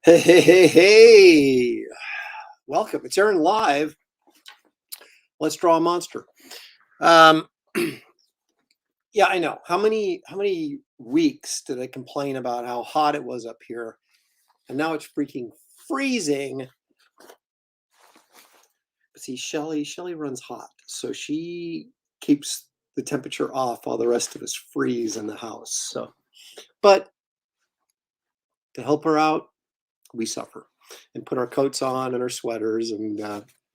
Hey, hey, hey, hey. Welcome. It's Aaron live. Let's draw a monster. Um, yeah, I know. How many weeks did I complain about how hot it was up here? And now it's freaking freezing. But see, Shelly runs hot. So she keeps the temperature off while the rest of us freeze in the house. So, but to help her out, we suffer and put our coats on and our sweaters, and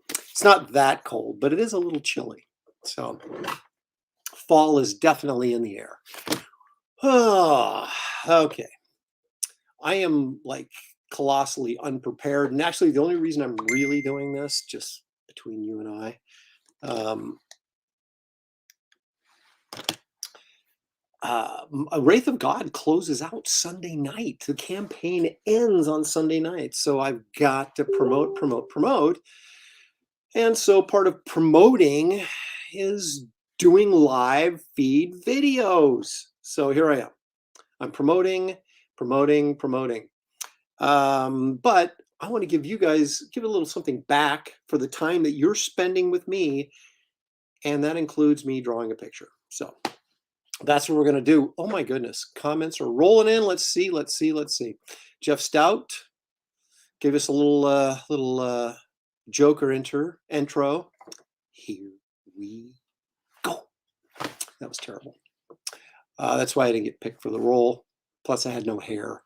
it's not that cold, but it is a little chilly. So fall is definitely in the air. Oh, okay. I am like colossally unprepared, and actually the only reason I'm really doing this, just between you and I, a Wraith of God closes out Sunday night. The campaign ends on Sunday night. So I've got to promote. And so part of promoting is doing live feed videos. So here I am. I'm promoting. But I want to give you guys, give a little something back for the time that you're spending with me. And that includes me drawing a picture. So that's what we're going to do. Oh my goodness. Comments are rolling in. Let's see. Jeff Stout gave us a little Joker intro. Here we go. That was terrible. That's why I didn't get picked for the role. Plus I had no hair.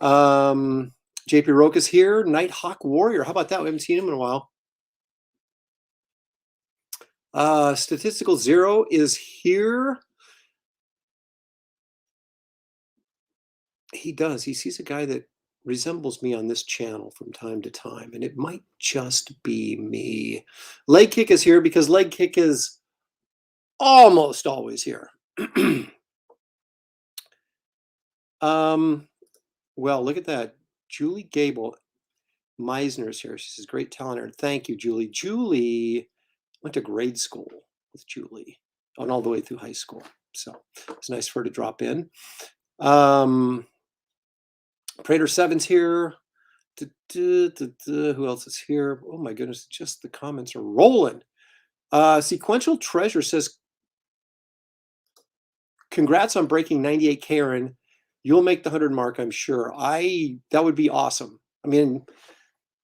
JP Roca's here. Nighthawk Warrior. How about that? We haven't seen him in a while. Statistical Zero is here. He does. He sees a guy that resembles me on this channel from time to time, and it might just be me. Leg Kick is here because Leg Kick is almost always here. Well, look at that. Julie Gable Meisner's here. She says, great talent. Thank you, Julie. Julie went to grade school with Julie and all the way through high school. So it's nice for her to drop in. Prater 7's here. Who else is here? Oh my goodness, just the comments are rolling. Sequential Treasure says, congrats on breaking 98K, Aaron. You'll make the 100 mark, I'm sure. That would be awesome. I mean,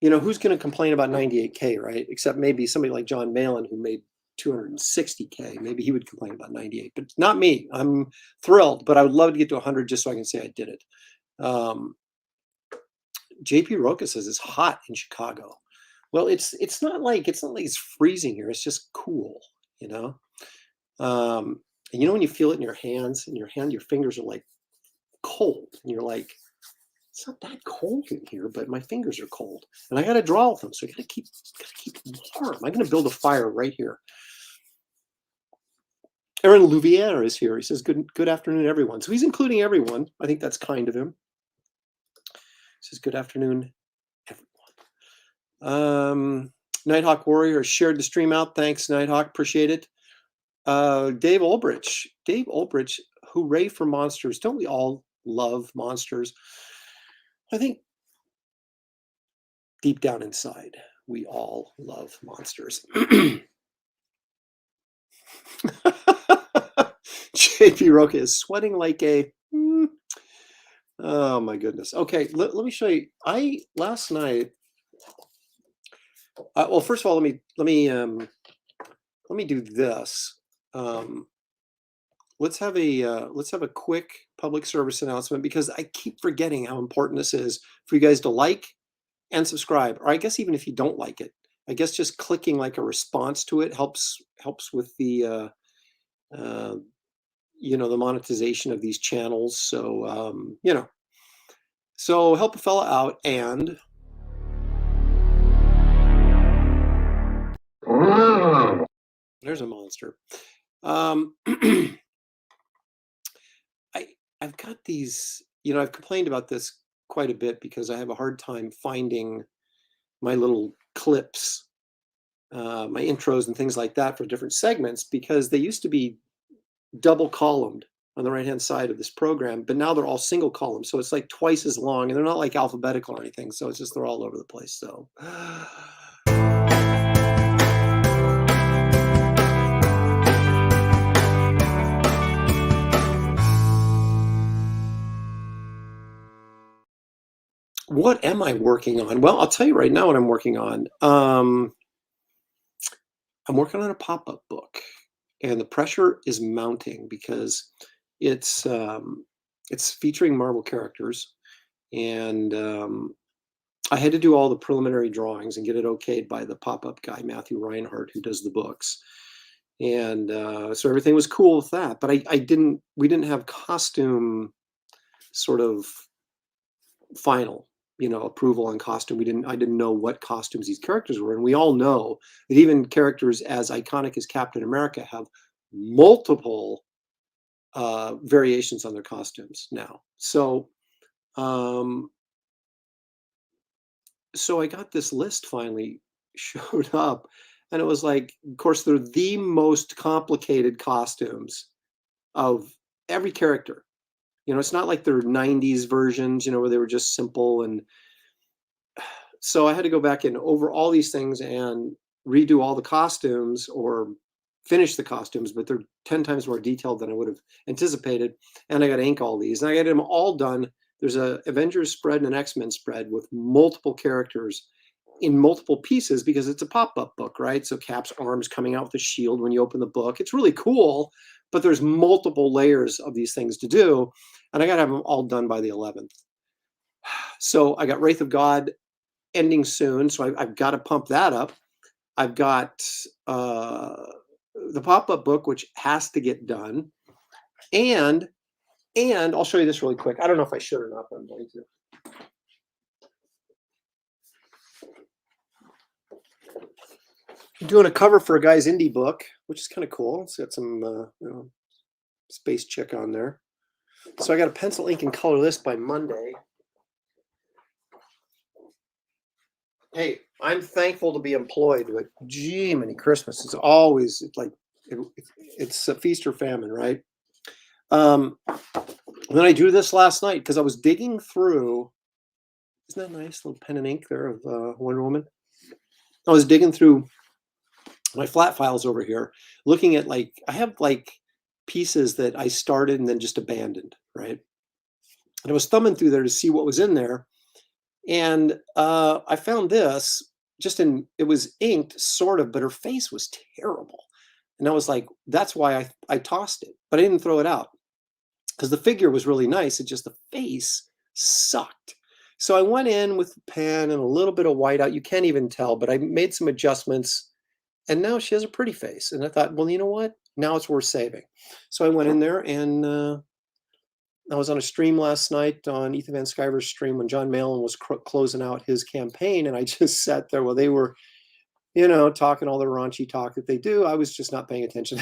you know, who's going to complain about 98K, right? Except maybe somebody like John Malin who made 260K. Maybe he would complain about 98, but not me. I'm thrilled, but I would love to get to 100 just so I can say I did it. JP Roca says it's hot in Chicago. Well, it's not like it's freezing here. It's just cool, you know. And you know when you feel it in your hands, your fingers are like cold, and you're like, it's not that cold in here, but my fingers are cold, and I got to draw with them, so I got to keep warm. I'm going to build a fire right here. Aaron Louviere is here. He says, good afternoon, everyone. So he's including everyone. I think that's kind of him. He says, good afternoon, everyone. Nighthawk Warrior shared the stream out. Thanks, Nighthawk. Appreciate it. Dave Ulbrich, hooray for monsters. Don't we all love monsters? I think deep down inside, we all love monsters. JP Roca is sweating like a... Oh my goodness. Okay, let me show you. Last night... well, first of all, let me do this. Let's have a quick public service announcement, because I keep forgetting how important this is for you guys to like and subscribe. Or I guess even if you don't like it, I guess just clicking like a response to it helps with the you know, the monetization of these channels. So you know, so help a fella out. And there's a monster. I've got these, you know, I've complained about this quite a bit because I have a hard time finding my little clips, my intros and things like that for different segments, because they used to be double columned on the right-hand side of this program, but now they're all single column. So it's like twice as long and they're not like alphabetical or anything. So it's just, they're all over the place. So what am I working on? Well, I'll tell you right now what I'm working on. I'm working on a pop-up book, and the pressure is mounting because it's featuring Marvel characters, and I had to do all the preliminary drawings and get it okayed by the pop-up guy, Matthew Reinhardt, who does the books. And so everything was cool with that. But we didn't have costume sort of final, approval on costume. I didn't know what costumes these characters were. And we all know that even characters as iconic as Captain America have multiple variations on their costumes now. So I got this list finally showed up, and it was like, of course, they're the most complicated costumes of every character. It's not like they're 90s versions, where they were just simple. And so I had to go back and over all these things and redo all the costumes or finish the costumes, but they're 10 times more detailed than I would have anticipated. And I got to ink all these, and I got them all done. There's a Avengers spread and an X-Men spread with multiple characters in multiple pieces because it's a pop-up book, right? So Cap's arms coming out with a shield when you open the book. It's really cool, but there's multiple layers of these things to do, and I got to have them all done by the 11th. So I got Wraith of God ending soon, so I've got to pump that up. I've got the pop-up book, which has to get done, and I'll show you this really quick. I don't know if I should or not, but I'm going to. I'm doing a cover for a guy's indie book, which is kind of cool. It's got some space chick on there. So I got to pencil, ink, and color this by Monday. Hey, I'm thankful to be employed, but gee, many Christmas. It's always it's a feast or famine, right? Then I drew this last night because I was digging through. Isn't that nice little pen and ink there of Wonder Woman? I was digging through my flat files over here, looking at I have pieces that I started and then just abandoned, right? And I was thumbing through there to see what was in there. And I found this it was inked sort of, but her face was terrible. And I was like, that's why I tossed it, but I didn't throw it out because the figure was really nice. It just, the face sucked. So I went in with the pen and a little bit of whiteout. You can't even tell, but I made some adjustments, and now she has a pretty face. And I thought, well, you know what? Now it's worth saving. So I went in there, and I was on a stream last night on Ethan Van Sciver's stream when John Malin was closing out his campaign, and I just sat there while they were, talking all the raunchy talk that they do. I was just not paying attention.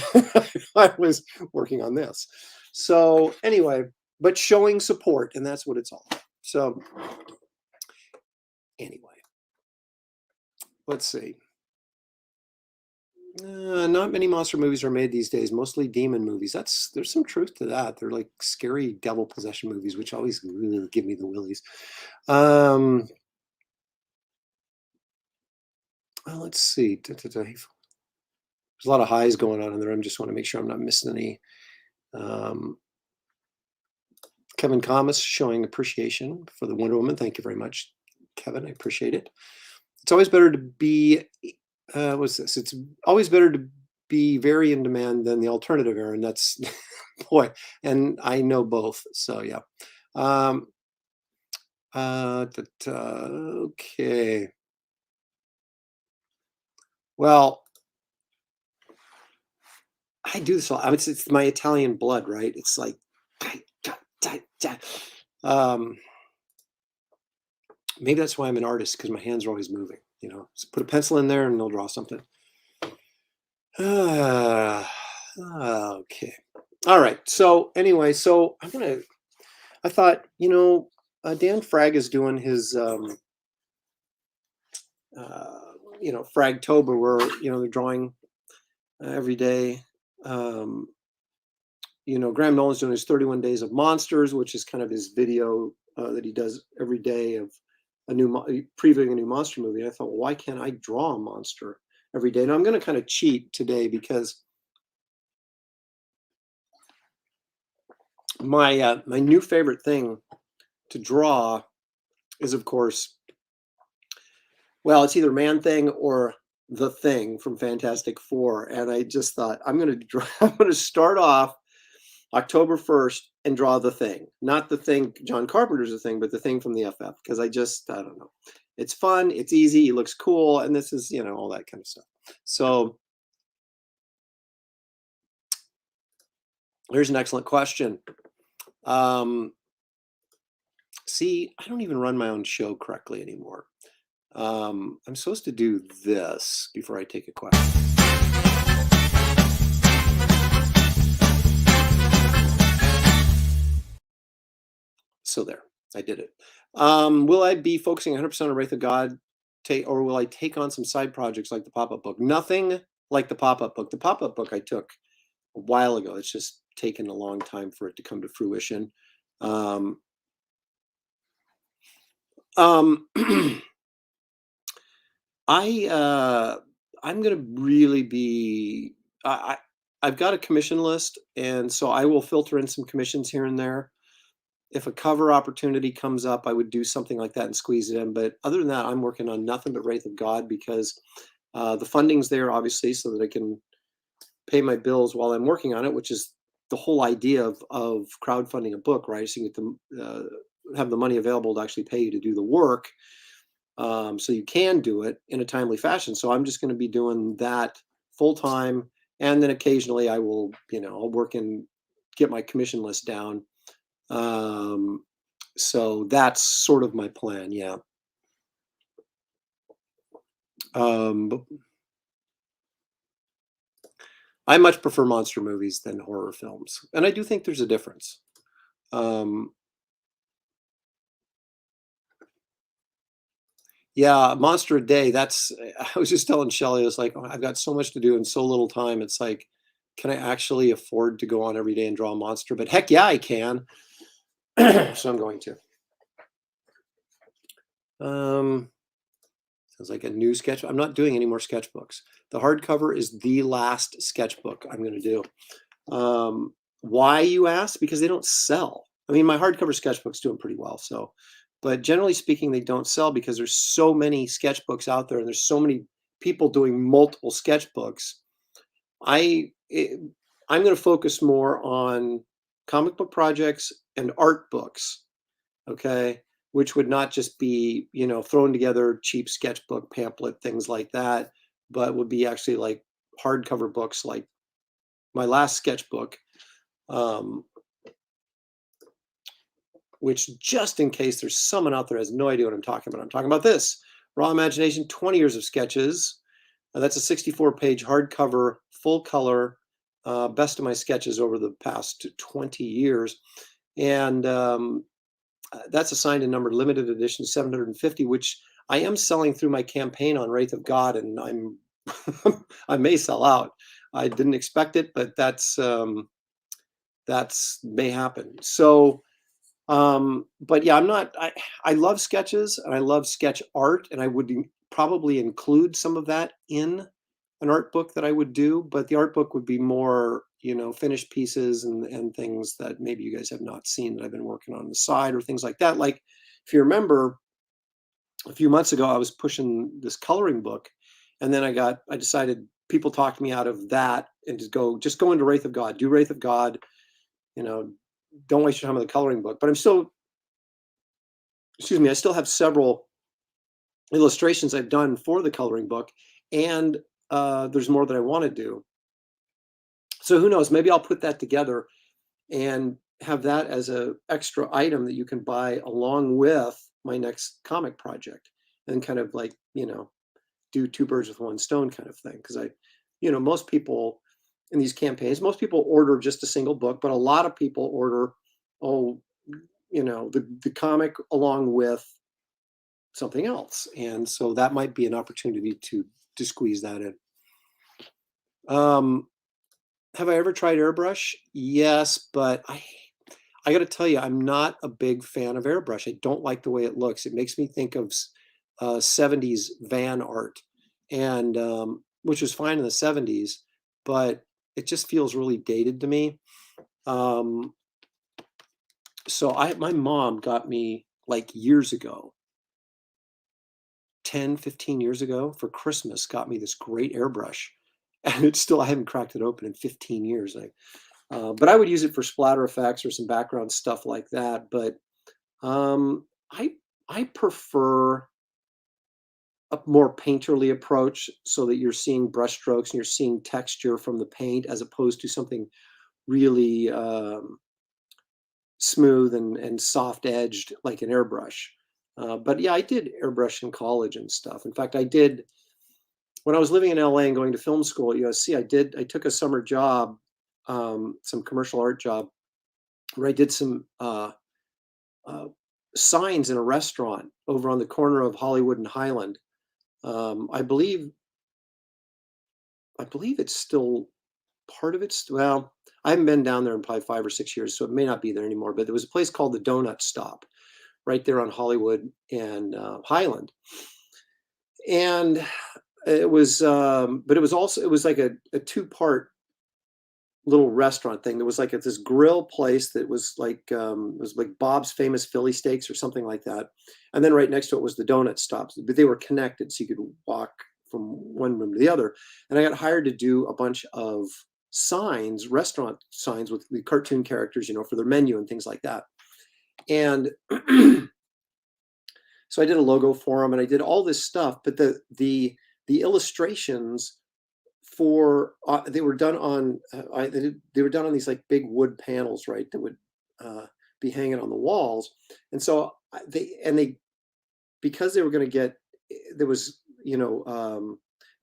I was working on this. So anyway, but showing support, and that's what it's all about. So anyway, let's see. Not many monster movies are made these days, mostly demon movies. There's some truth to that. They're like scary devil possession movies, which always really give me the willies. Well, let's see. There's a lot of highs going on in there. I just want to make sure I'm not missing any. Kevin Thomas showing appreciation for the Wonder Woman. Thank you very much, Kevin. I appreciate it. It's always better to be what's this? It's always better to be very in demand than the alternative, Aaron. That's boy, and I know both. So yeah. Okay. Well, I do this all. It's my Italian blood, right? It's like, maybe that's why I'm an artist, because my hands are always moving. So put a pencil in there and they'll draw something. Okay. All right. So anyway, I thought, Dan Frag is doing his, Fragtober, where, they're drawing every day. Graham Nolan's doing his 31 Days of Monsters, which is kind of his video that he does every day of previewing a new monster movie. And I thought, well, why can't I draw a monster every day? And I'm going to kind of cheat today because my new favorite thing to draw is, of course, well, it's either Man Thing or The Thing from Fantastic Four. And I just thought, I'm going to start off October 1st and draw The Thing. Not The Thing, John Carpenter's The Thing, but The Thing from the FF. Because I don't know. It's fun, it's easy, it looks cool, and this is, all that kind of stuff. So here's an excellent question. See, I don't even run my own show correctly anymore. I'm supposed to do this before I take a question. So there, I did it. Will I be focusing 100% on Wraith of God, or will I take on some side projects like the pop-up book? Nothing like the pop-up book. The pop-up book I took a while ago. It's just taken a long time for it to come to fruition. I'm going to really be. I've got a commission list, and so I will filter in some commissions here and there. If a cover opportunity comes up, I would do something like that and squeeze it in. But other than that, I'm working on nothing but Wraith of God because the funding's there, obviously, so that I can pay my bills while I'm working on it, which is the whole idea of crowdfunding a book, right? So you get to have the money available to actually pay you to do the work, so you can do it in a timely fashion. So I'm just going to be doing that full time, and then occasionally I will, I'll work and get my commission list down. So that's sort of my plan. Yeah. I much prefer monster movies than horror films, and I do think there's a difference. Yeah, monster a day. I was just telling Shelly, I was like, oh, I've got so much to do in so little time. It's like, can I actually afford to go on every day and draw a monster? But heck yeah, I can. So I'm going to. Sounds like a new sketch. I'm not doing any more sketchbooks. The hardcover is the last sketchbook I'm going to do. Why, you ask? Because they don't sell. I mean, my hardcover sketchbook's doing pretty well. So, but generally speaking, they don't sell because there's so many sketchbooks out there, and there's so many people doing multiple sketchbooks. I'm going to focus more on comic book projects and art books. Okay. Which would not just be, thrown together cheap sketchbook pamphlet, things like that, but would be actually like hardcover books, like my last sketchbook, which, just in case there's someone out there who has no idea what I'm talking about this. Raw Imagination, 20 years of sketches. That's a 64-page hardcover, full color, best of my sketches over the past 20 years. And that's a signed and numbered limited edition, 750, which I am selling through my campaign on Wraith of God, and I may sell out. I didn't expect it, but that's may happen. So, but yeah, I love sketches and I love sketch art, and I would probably include some of that in an art book that I would do, but the art book would be more, finished pieces and things that maybe you guys have not seen that I've been working on the side, or things like that. Like, if you remember, a few months ago, I was pushing this coloring book, and then I decided, people talked me out of that, and just go into Wraith of God, do Wraith of God, don't waste your time on the coloring book. But I still have several illustrations I've done for the coloring book, and there's more that I want to do. So who knows, maybe I'll put that together and have that as an extra item that you can buy along with my next comic project, and kind of like, do two birds with one stone kind of thing. Because most people in these campaigns, most people order just a single book, but a lot of people order, the comic along with something else. And so that might be an opportunity to squeeze that in. Have I ever tried airbrush? Yes, but I got to tell you, I'm not a big fan of airbrush. I don't like the way it looks. It makes me think of 70s van art, and which was fine in the 70s, but it just feels really dated to me. Um, so my mom got me like years ago, 10, 15 years ago for Christmas, got me this great airbrush. And it's still, I haven't cracked it open in 15 years. But I would use it for splatter effects or some background stuff like that. But um, I I prefer a more painterly approach so that you're seeing brush strokes and you're seeing texture from the paint as opposed to something really smooth and soft edged like an airbrush. But yeah, I did airbrush in college and stuff. In fact, I did when I was living in LA and going to film school at USC. I took a summer job, some commercial art job, where I did some uh, signs in a restaurant over on the corner of Hollywood and Highland. Um, I believe I believe it's still part of it's well, I haven't been down there in probably 5 or 6 years, so it may not be there anymore. But there was a place called the Donut Stop right there on Hollywood and Highland, and it was, but it was also it was like a two-part little restaurant thing. There was like this grill place that was like Bob's Famous Philly Steaks or something like that, and then right next to it was the donut stops, but they were connected, so you could walk from one room to the other. And I got hired to do a bunch of signs, restaurant signs with the cartoon characters, for their menu and things like that. And so I did a logo for them, and I did all this stuff, but the illustrations for they were done on they were done on these like big wood panels, right, that would be hanging on the walls. And so they because they were going to get there was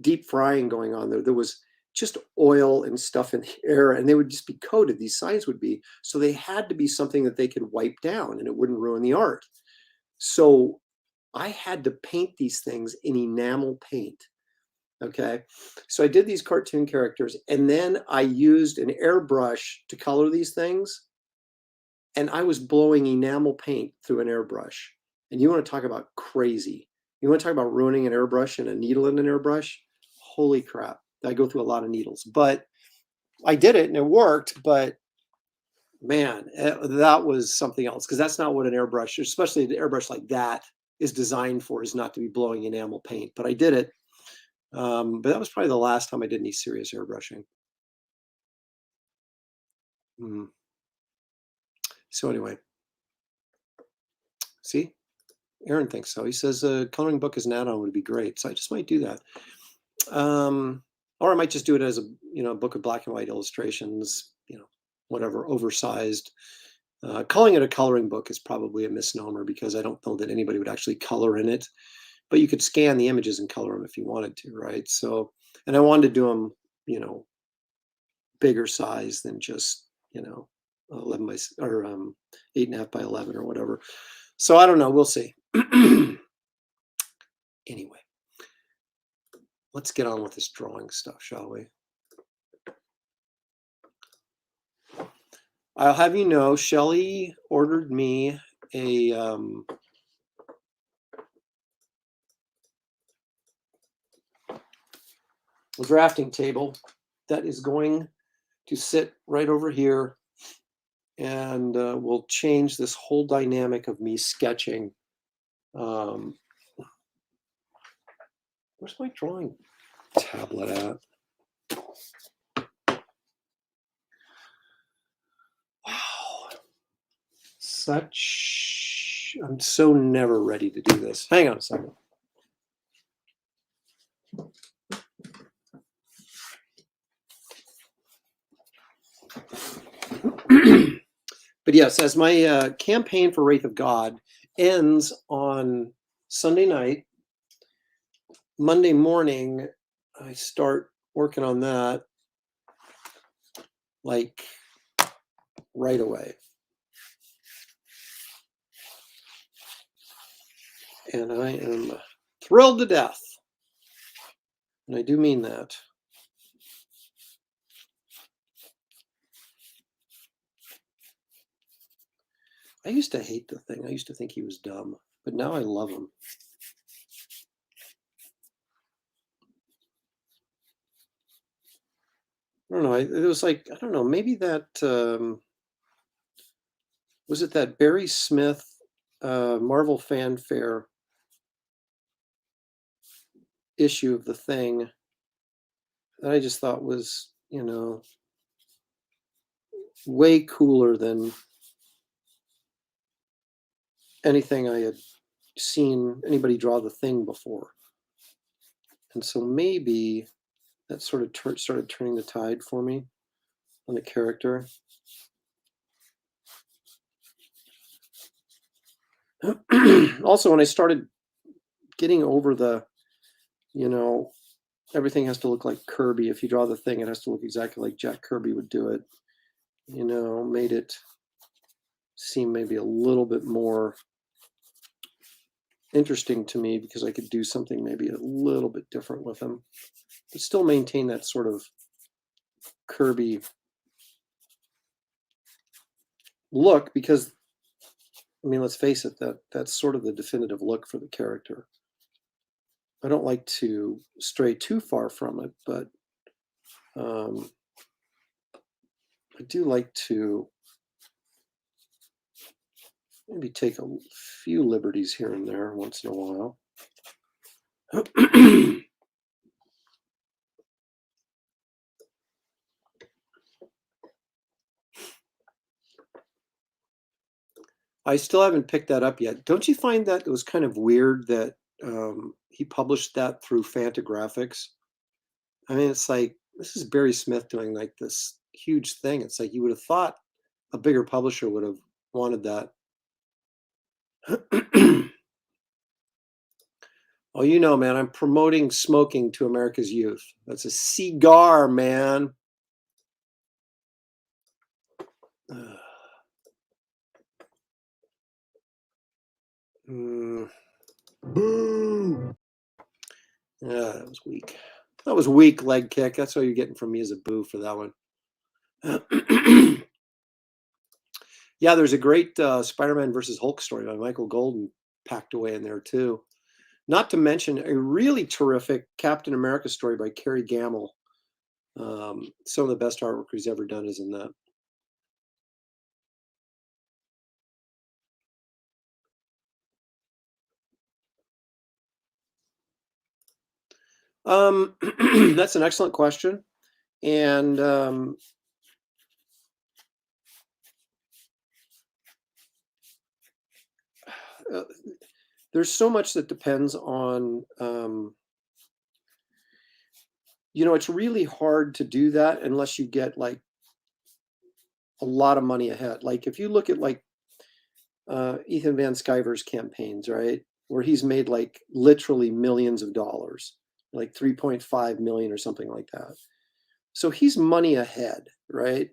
deep frying going on there was just oil and stuff in the air, and they would just be coated, these signs would be, so they had to be something that they could wipe down and it wouldn't ruin the art. So I had to paint these things in enamel paint. Okay. So I did these cartoon characters, and then I used an airbrush to color these things. And I was blowing enamel paint through an airbrush. And you want to talk about crazy. You want to talk about ruining an airbrush and a needle in an airbrush? Holy crap. I go through a lot of needles. But I did it and it worked. But man, that was something else, because that's not what an airbrush, especially an airbrush like that, is designed for, is not to be blowing enamel paint. But I did it. But that was probably the last time I did any serious airbrushing. Mm. So anyway, see, Aaron thinks so. He says a coloring book as an add-on would be great. So I just might do that. Or I might just do it as a book of black and white illustrations, whatever, oversized. Calling it a coloring book is probably a misnomer, because I don't know that anybody would actually color in it. But you could scan the images and color them if you wanted to, right? So, and I wanted to do them, bigger size than just 11 by or 8.5 by 11 or whatever. So I don't know. We'll see. Anyway, let's get on with this drawing stuff, shall we? I'll have you know, Shelly ordered me a drafting table that is going to sit right over here, and will change this whole dynamic of me sketching. Where's my drawing tablet at? Wow. I'm so never ready to do this. Hang on a second. But yes, as my campaign for Wraith of God ends on Sunday night, Monday morning, I start working on that like right away. And I am thrilled to death. And I do mean that. I used to hate the thing. I used to think he was dumb, but now I love him. I don't know. It was like, I don't know, maybe that, was it that Barry Smith Marvel Fanfare issue of the thing that I just thought was, way cooler than anything I had seen anybody draw the thing before. And so maybe that sort of started turning the tide for me on the character. Also, when I started getting over the, everything has to look like Kirby. If you draw the thing, it has to look exactly like Jack Kirby would do it. Made it seem maybe a little bit more interesting to me because I could do something maybe a little bit different with him, but still maintain that sort of Kirby look, because I mean, let's face it, that's sort of the definitive look for the character. I don't like to stray too far from it, but I do like to maybe take a few liberties here and there once in a while. I still haven't picked that up yet. Don't you find that it was kind of weird that he published that through Fantagraphics? I mean, it's like, this is Barry Smith doing like this huge thing. It's like you would have thought a bigger publisher would have wanted that. Oh, man, I'm promoting smoking to America's youth. That's a cigar, man. Boo. Yeah, that was weak. That was weak leg kick. That's all you're getting from me is a boo for that one. Yeah, there's a great Spider-Man versus Hulk story by Michael Golden packed away in there too. Not to mention a really terrific Captain America story by Kerry Gamble. Some of the best artwork he's ever done is in that. That's an excellent question. And there's so much that depends on, it's really hard to do that unless you get like a lot of money ahead. Like if you look at like Ethan Van Sciver's campaigns, right, where he's made like literally millions of dollars, like 3.5 million or something like that. So he's money ahead, right?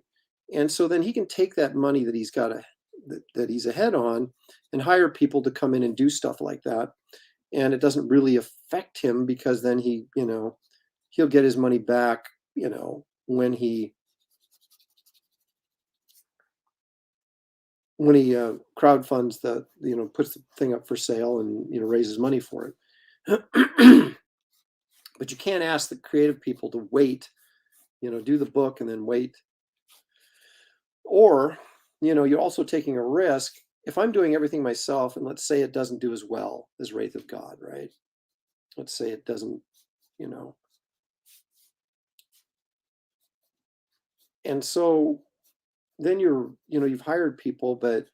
And so then he can take that money that he's got that he's ahead on and hire people to come in and do stuff like that. And it doesn't really affect him because then he'll get his money back, when he crowdfunds puts the thing up for sale and raises money for it. But you can't ask the creative people to wait, do the book and then wait. Or you're also taking a risk. If I'm doing everything myself, and let's say it doesn't do as well as Wraith of God, right? Let's say it doesn't, and so then you've hired people, but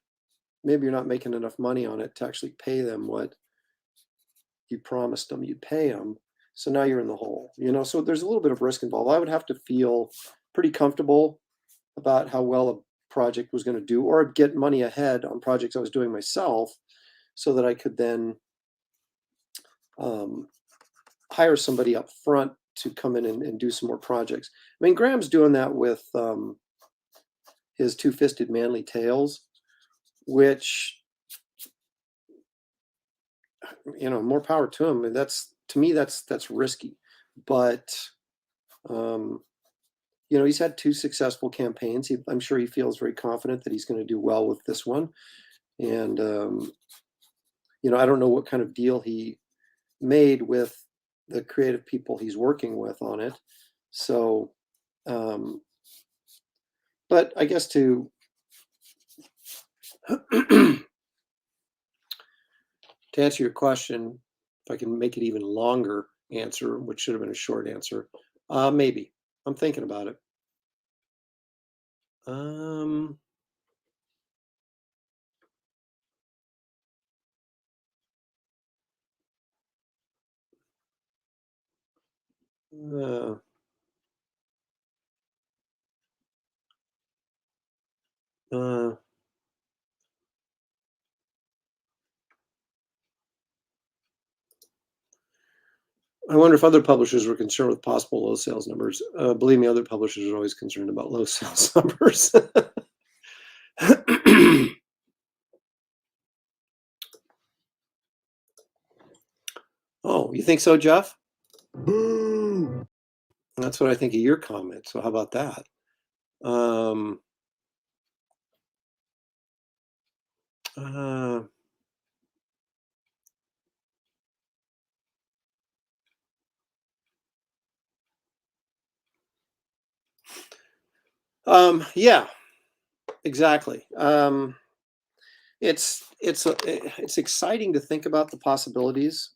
maybe you're not making enough money on it to actually pay them what you promised them you'd pay them. So now you're in the hole, so there's a little bit of risk involved. I would have to feel pretty comfortable about how well a project was going to do, or get money ahead on projects I was doing myself so that I could then hire somebody up front to come in and do some more projects. I mean, Graham's doing that with his Two-Fisted Manly Tales, which, more power to him. And to me, that's risky. But, he's had 2 successful campaigns. I'm sure he feels very confident that he's going to do well with this one. And I don't know what kind of deal he made with the creative people he's working with on it. So, um, but I guess to to answer your question, if I can make it even longer answer, which should have been a short answer, maybe. I'm thinking about it. Um, uh, uh, I wonder if other publishers were concerned with possible low sales numbers. Believe me, other publishers are always concerned about low sales numbers. Oh, you think so, Jeff? Boo. That's what I think of your comment. So how about that? Um, uh, yeah, exactly. It's exciting to think about the possibilities,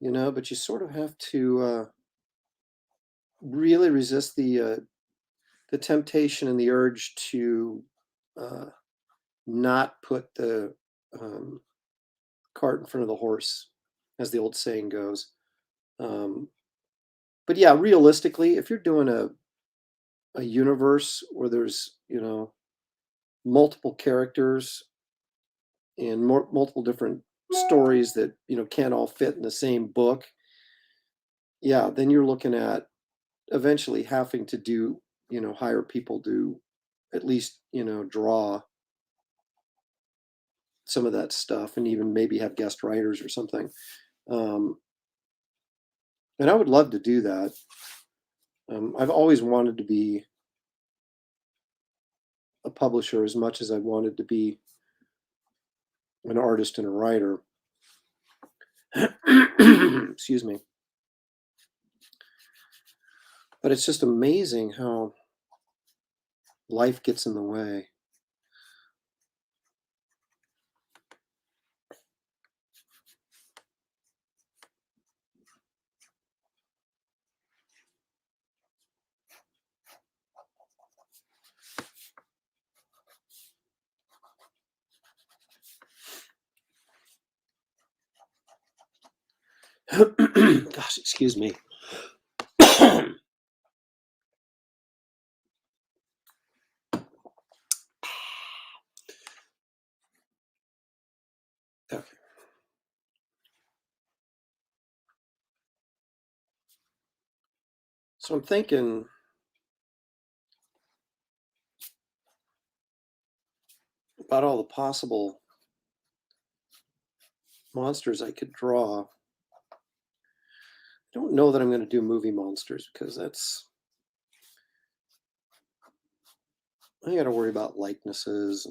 but you sort of have to really resist the temptation and the urge to uh, not put the um, cart in front of the horse, as the old saying goes. Um, but yeah, realistically, if you're doing a universe where there's multiple characters and multiple different stories that can't all fit in the same book, yeah, then you're looking at eventually having to do hire people to at least draw some of that stuff and even maybe have guest writers or something. um, and I would love to do that. I've always wanted to be a publisher as much as I wanted to be an artist and a writer. Excuse me. But it's just amazing how life gets in the way. Gosh, excuse me. Okay. So I'm thinking about all the possible monsters I could draw. I don't know that I'm going to do movie monsters because I got to worry about likenesses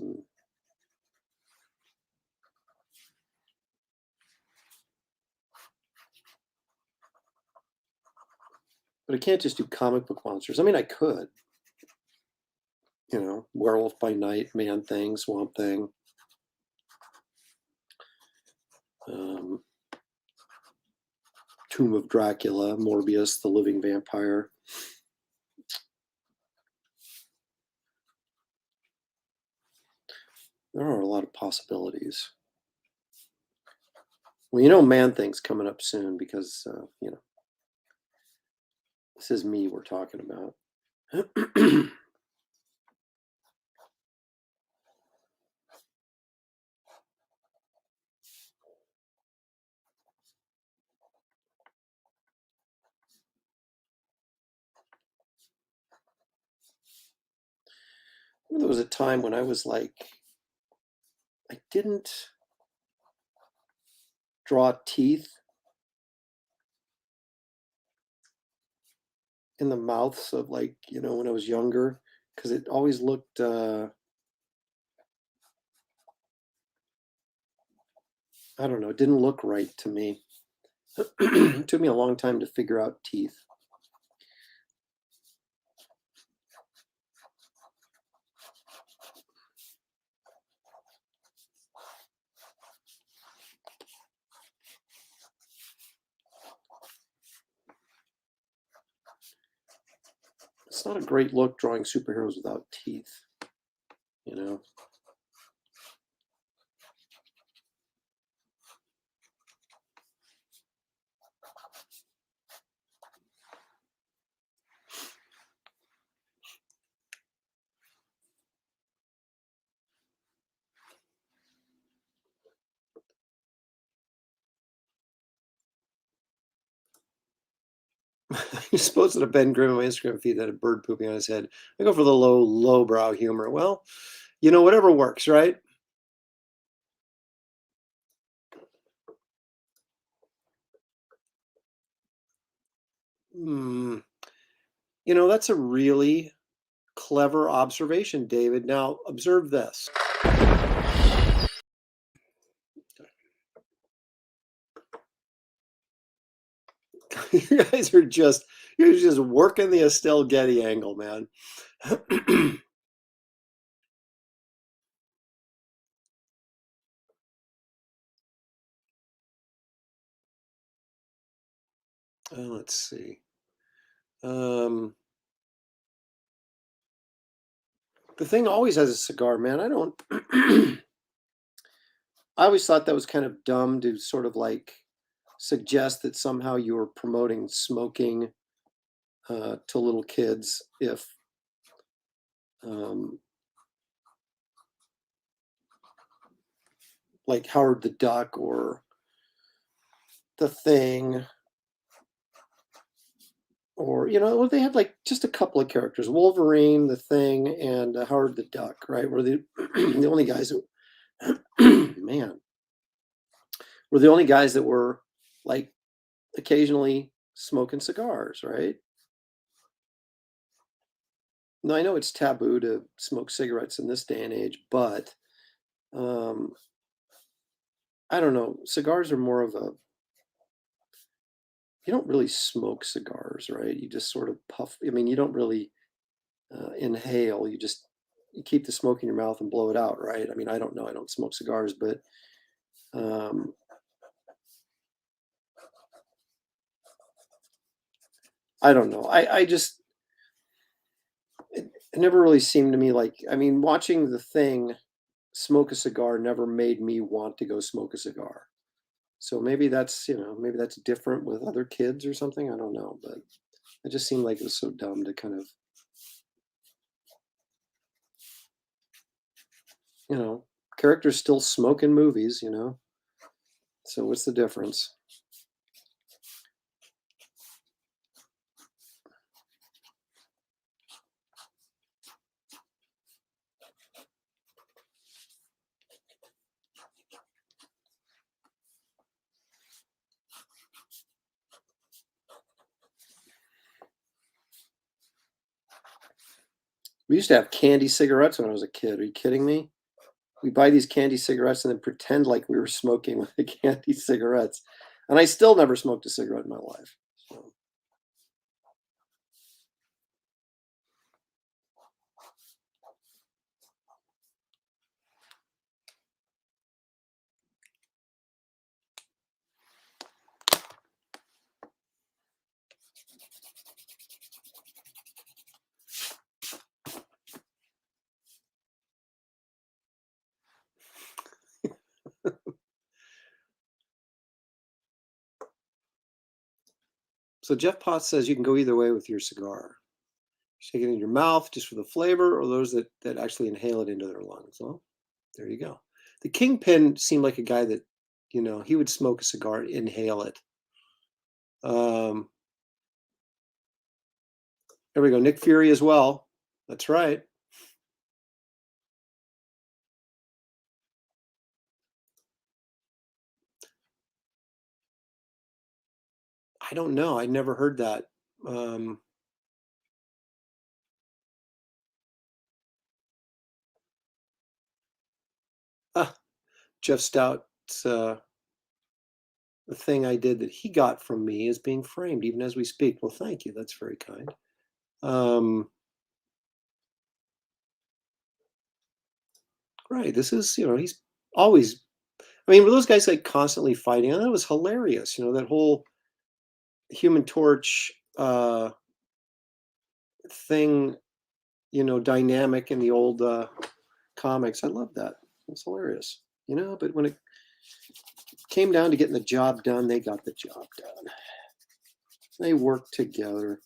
but I can't just do comic book monsters. I mean, I could, Werewolf by Night, Man Thing, Swamp Thing. Um, Tomb of Dracula, Morbius, the Living Vampire. There are a lot of possibilities. Well, Man Thing's coming up soon because, this is me we're talking about. There was a time when I was like, I didn't draw teeth in the mouths of when I was younger because it always looked I don't know. It didn't look right to me. It took me a long time to figure out teeth. It's not a great look drawing superheroes without teeth, you know? You're supposed to have Ben Grimm on my Instagram feed that had a bird pooping on his head. I go for the lowbrow humor. Well, whatever works, right? Hmm. That's a really clever observation, David. Now, observe this. You guys are just working the Estelle Getty angle, man. Let's see. The thing always has a cigar, man. I don't. I always thought that was kind of dumb to sort of like suggest that somehow you were promoting smoking to little kids if um, like Howard the Duck or The Thing, or well, they had like just a couple of characters: Wolverine, The Thing, and Howard the Duck. Right? Were the the only guys who, man, were the only guys that were like occasionally smoking cigars. Right? Now I know it's taboo to smoke cigarettes in this day and age, but um, I don't know. Cigars are more of a you don't really smoke cigars, right? You just sort of puff. I mean, you don't really inhale. You keep the smoke in your mouth and blow it out, right? I mean, I don't know. I don't smoke cigars, but um, I don't know. It never really seemed to me like. I mean, watching The Thing smoke a cigar never made me want to go smoke a cigar. So maybe that's different with other kids or something. I don't know, but it just seemed like it was so dumb to kind of, you know, characters still smoke in movies. So what's the difference? We used to have candy cigarettes when I was a kid. Are you kidding me? We buy these candy cigarettes and then pretend like we were smoking with the candy cigarettes. And I still never smoked a cigarette in my life. So, so Jeff Potts says you can go either way with your cigar. Shake it in your mouth just for the flavor, or those that actually inhale it into their lungs. Well, there you go. The Kingpin seemed like a guy that, he would smoke a cigar, inhale it. Um, there we go. Nick Fury as well. That's right. I don't know. I never heard that. Um, ah, Jeff Stout. the thing I did that he got from me is being framed even as we speak. Well, thank you. That's very kind. Right. This is, he's always, I mean, were those guys like constantly fighting? And that was hilarious. That whole Human Torch thing, dynamic in the old comics. I love that. It's hilarious. But when it came down to getting the job done, they got the job done. They worked together.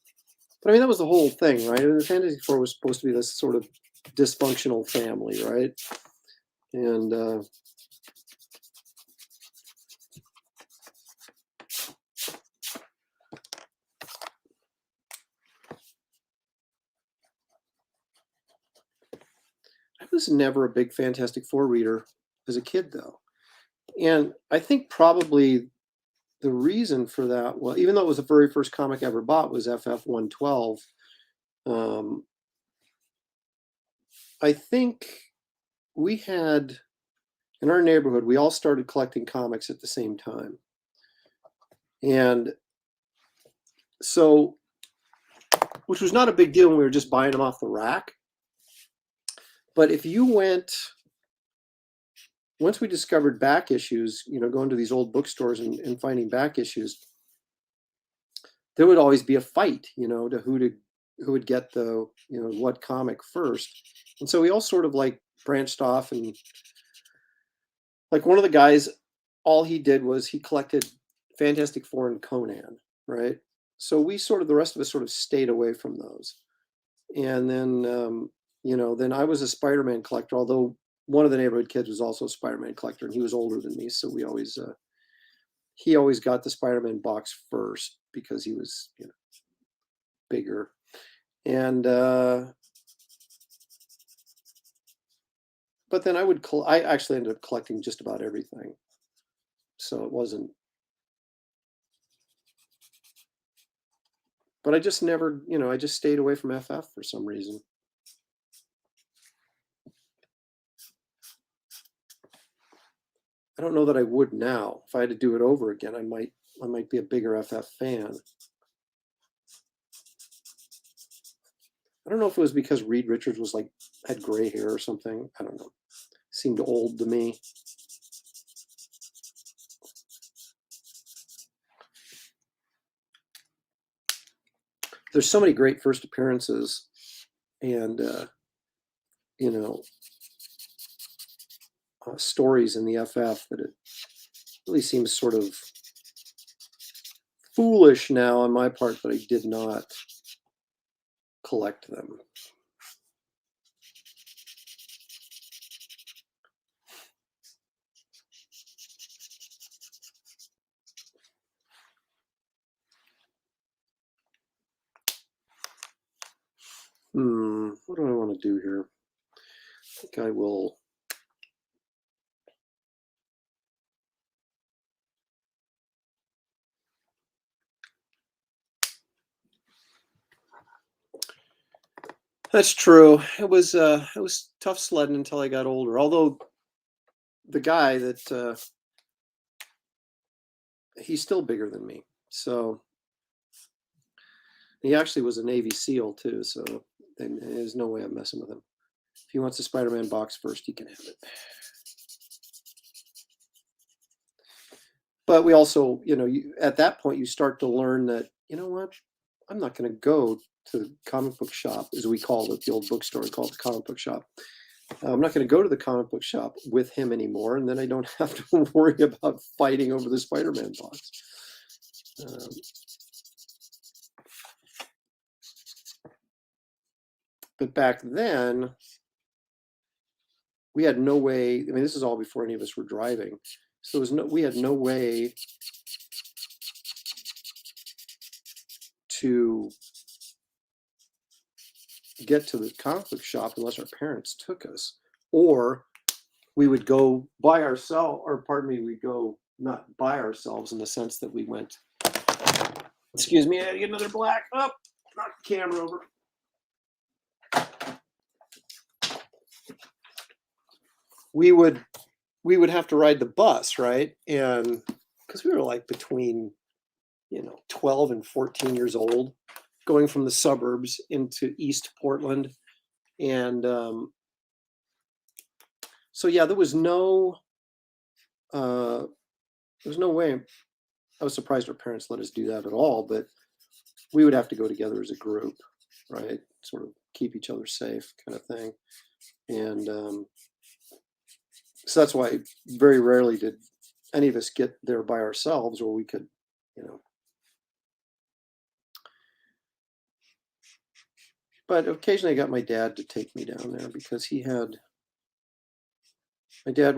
But I mean, that was the whole thing, right? The Fantastic Four was supposed to be this sort of dysfunctional family, right? And I was never a big Fantastic Four reader as a kid, though. And I think probably the reason for that, well, even though it was the very first comic I ever bought, was FF 112. I think we had, in our neighborhood, we all started collecting comics at the same time. And so, which was not a big deal when we were just buying them off the rack. But if you went, once we discovered back issues, going to these old bookstores and finding back issues, there would always be a fight, to who would get the, what comic first. And so we all sort of like branched off, and like one of the guys, all he did was he collected Fantastic Four and Conan, right? So the rest of us sort of stayed away from those. And then, then I was a Spider-Man collector, although one of the neighborhood kids was also a Spider-Man collector, and he was older than me. So he always got the Spider-Man box first because he was, bigger. And, but then I actually ended up collecting just about everything. So it wasn't, but I just never, I just stayed away from FF for some reason. I don't know that I would now. If I had to do it over again, I might be a bigger FF fan. I don't know if it was because Reed Richards had gray hair or something. I don't know. Seemed old to me. There's so many great first appearances, and stories in the FF that it really seems sort of foolish now on my part that I did not collect them. What do I want to do here? I think I will. That's true. It was tough sledding until I got older. Although the guy that he's still bigger than me, so he actually was a Navy SEAL too. So there's no way I'm messing with him. If he wants a Spider-Man box first, he can have it. But we also, at that point, you start to learn that, what, I'm not going to go to the comic book shop, as we called it, the old bookstore, we called it the comic book shop. I'm not going to go to the comic book shop with him anymore, and then I don't have to worry about fighting over the Spider-Man box. But back then, we had no way. I mean, this is all before any of us were driving, so we had no way to get to the comic book shop unless our parents took us, or we would go by ourselves, or pardon me, we'd go not by ourselves in the sense that we went. Excuse me, I had to get another black. Oh, knock the camera over. We would have to ride the bus, right? And because we were like between, 12 and 14 years old, going from the suburbs into East Portland. And so, yeah, there was no way. I was surprised our parents let us do that at all, but we would have to go together as a group, right? Sort of keep each other safe kind of thing. And so that's why very rarely did any of us get there by ourselves, or we could, but occasionally I got my dad to take me down there because my dad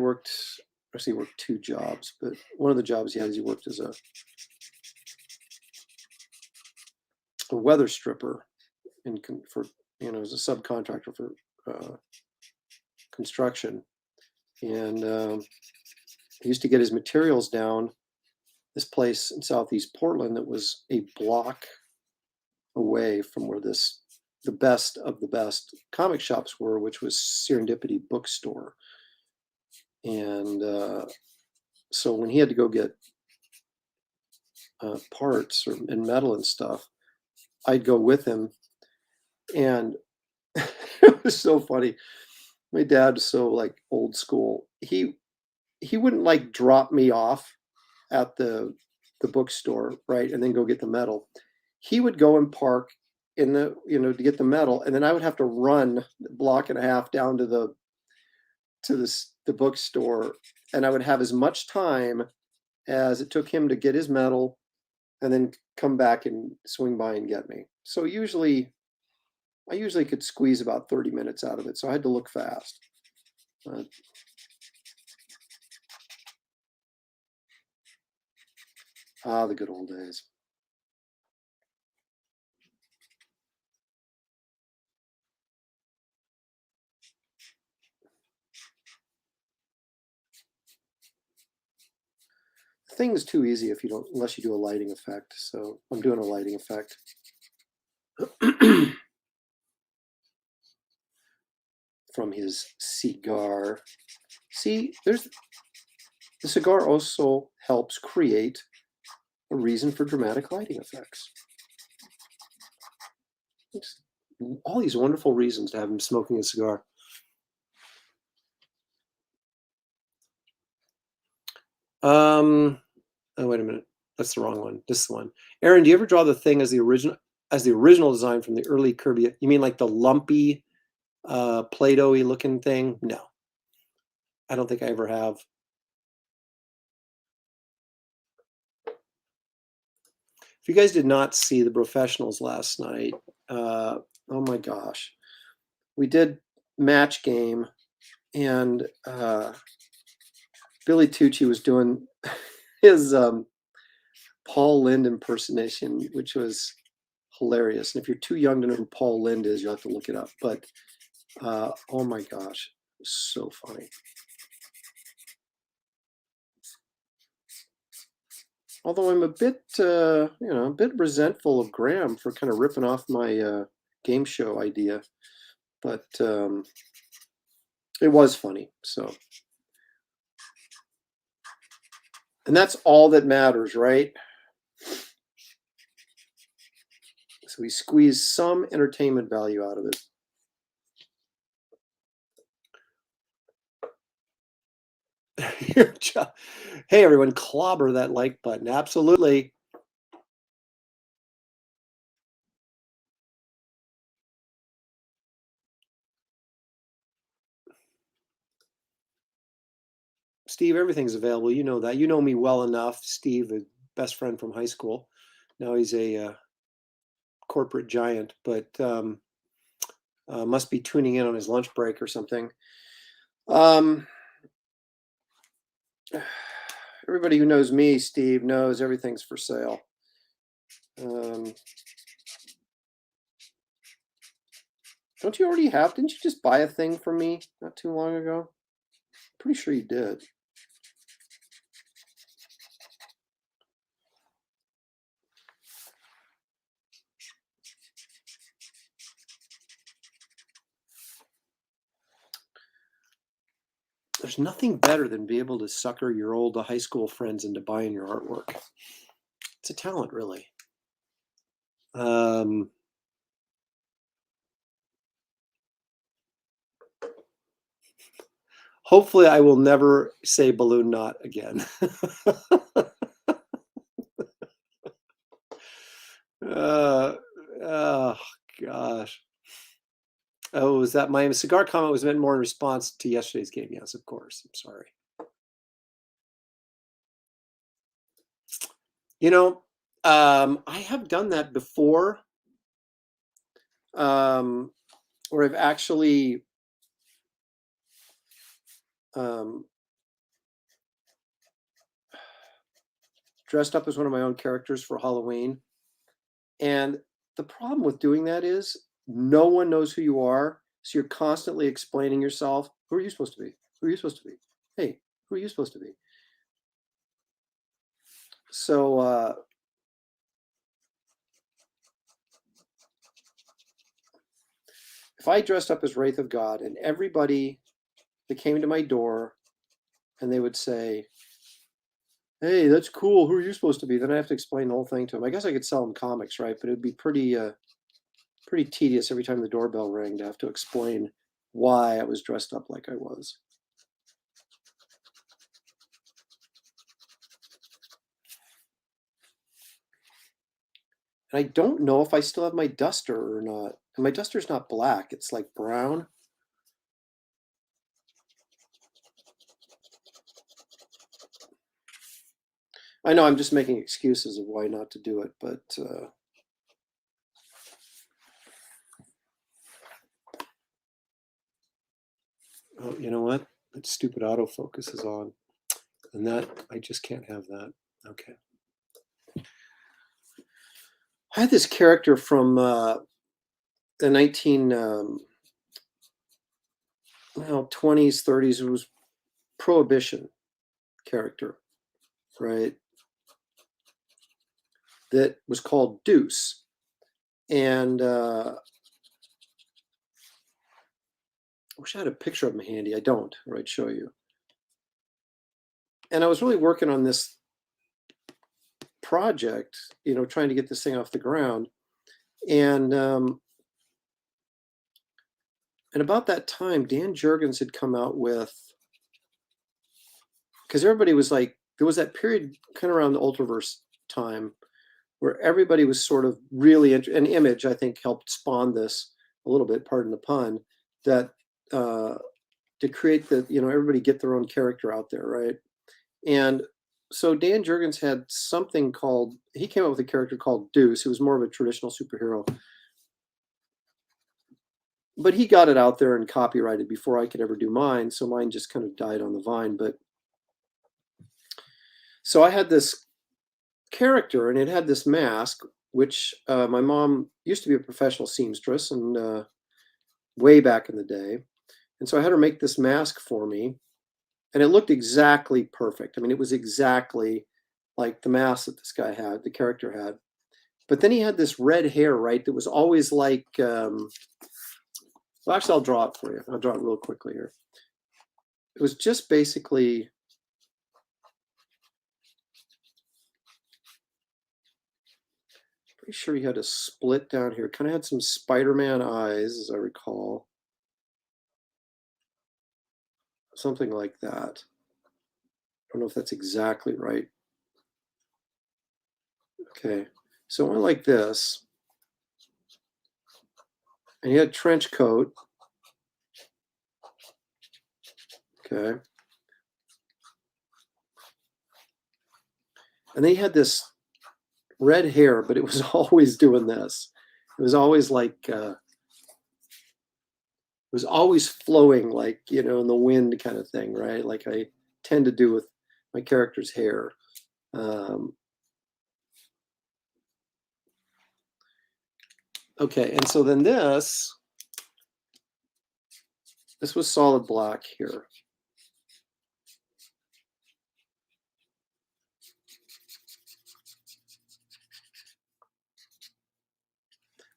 actually worked two jobs, but one of the jobs he had is he worked as a weather stripper as a subcontractor for construction. And he used to get his materials down this place in Southeast Portland that was a block away from where the best of the best comic shops were, which was Serendipity Bookstore. And so when he had to go get parts and metal and stuff, I'd go with him. And it was so funny. My dad was so like old school. He wouldn't like drop me off at the bookstore, right, and then go get the metal. He would go and park in the to get the metal, and then I would have to run a block and a half down to the bookstore, and I would have as much time as it took him to get his metal and then come back and swing by and get me. So I usually could squeeze about 30 minutes out of it, so I had to look fast. The good old days. The thing is too easy unless you do a lighting effect. So I'm doing a lighting effect. From his cigar. See, the cigar also helps create a reason for dramatic lighting effects. It's all these wonderful reasons to have him smoking a cigar. Oh, wait a minute. That's the wrong one. This is the one. Aaron, do you ever draw the thing as the original design from the early Kirby? You mean like the lumpy, Play-Doh-y looking thing? No, I don't think I ever have. If you guys did not see the professionals last night, oh my gosh, we did match game, and Billy Tucci was doing his Paul Lynde impersonation, which was hilarious. And if you're too young to know who Paul Lynde is, you'll have to look it up. But oh my gosh, it was so funny. Although I'm a bit, a bit resentful of Graham for kind of ripping off my game show idea, but it was funny. So, and that's all that matters, right? So we squeeze some entertainment value out of it. Hey, everyone, clobber that like button. Absolutely. Steve, everything's available. You know that. You know me well enough. Steve, a best friend from high school. Now he's a corporate giant, but must be tuning in on his lunch break or something. Everybody who knows me, Steve, knows everything's for sale. Don't you already have? Didn't you just buy a thing from me not too long ago? Pretty sure you did. there's nothing better than be able to sucker your old high school friends into buying your artwork. It's a talent, really. Hopefully, I will never say balloon knot again. Oh gosh. Oh, was that my cigar comment was meant more in response to yesterday's game? Yes, of course. I'm sorry. I have done that before, where I've actually dressed up as one of my own characters for Halloween. And the problem with doing that is no one knows who you are. So you're constantly explaining yourself. Who are you supposed to be? Who are you supposed to be? Hey, who are you supposed to be? So if I dressed up as Wraith of God and everybody that came to my door and they would say, hey, that's cool. Who are you supposed to be? Then I have to explain the whole thing to them. I guess I could sell them comics, right? But it'd be pretty tedious every time the doorbell rang to have to explain why I was dressed up like I was. And I don't know if I still have my duster or not. And my duster's not black, it's like brown. I know I'm just making excuses of why not to do it, but oh, you know what? That stupid autofocus is on. And that, I just can't have that. Okay. I had this character from the 1920s, 30s. It was Prohibition character, right? That was called Deuce. And I wish I had a picture of him handy. I don't, or I'd show you. And I was really working on this project, trying to get this thing off the ground. And about that time, Dan Jurgens had come out with, because everybody was like, there was that period kind of around the Ultraverse time where everybody was sort of really and Image, I think, helped spawn this a little bit, pardon the pun, that to create the, everybody get their own character out there, right? And so Dan Jurgens had something called, he came up with a character called Deuce, who was more of a traditional superhero. But he got it out there and copyrighted before I could ever do mine, so mine just kind of died on the vine. But so I had this character, and it had this mask, which my mom used to be a professional seamstress, and way back in the day. And so I had her make this mask for me, and it looked exactly perfect. I mean, it was exactly like the mask that this guy had, the character had. But then he had this red hair, right, that was always like, well, actually, I'll draw it for you. I'll draw it real quickly here. It was just basically, pretty sure he had a split down here. Kind of had some Spider-Man eyes, as I recall. Something like that. I don't know if that's exactly right. Okay, so it went like this. And he had a trench coat. Okay. And then he had this red hair, but it was always doing this. It was always like, it was always flowing, like, in the wind kind of thing, right? Like I tend to do with my character's hair. Okay, and so then this was solid black here.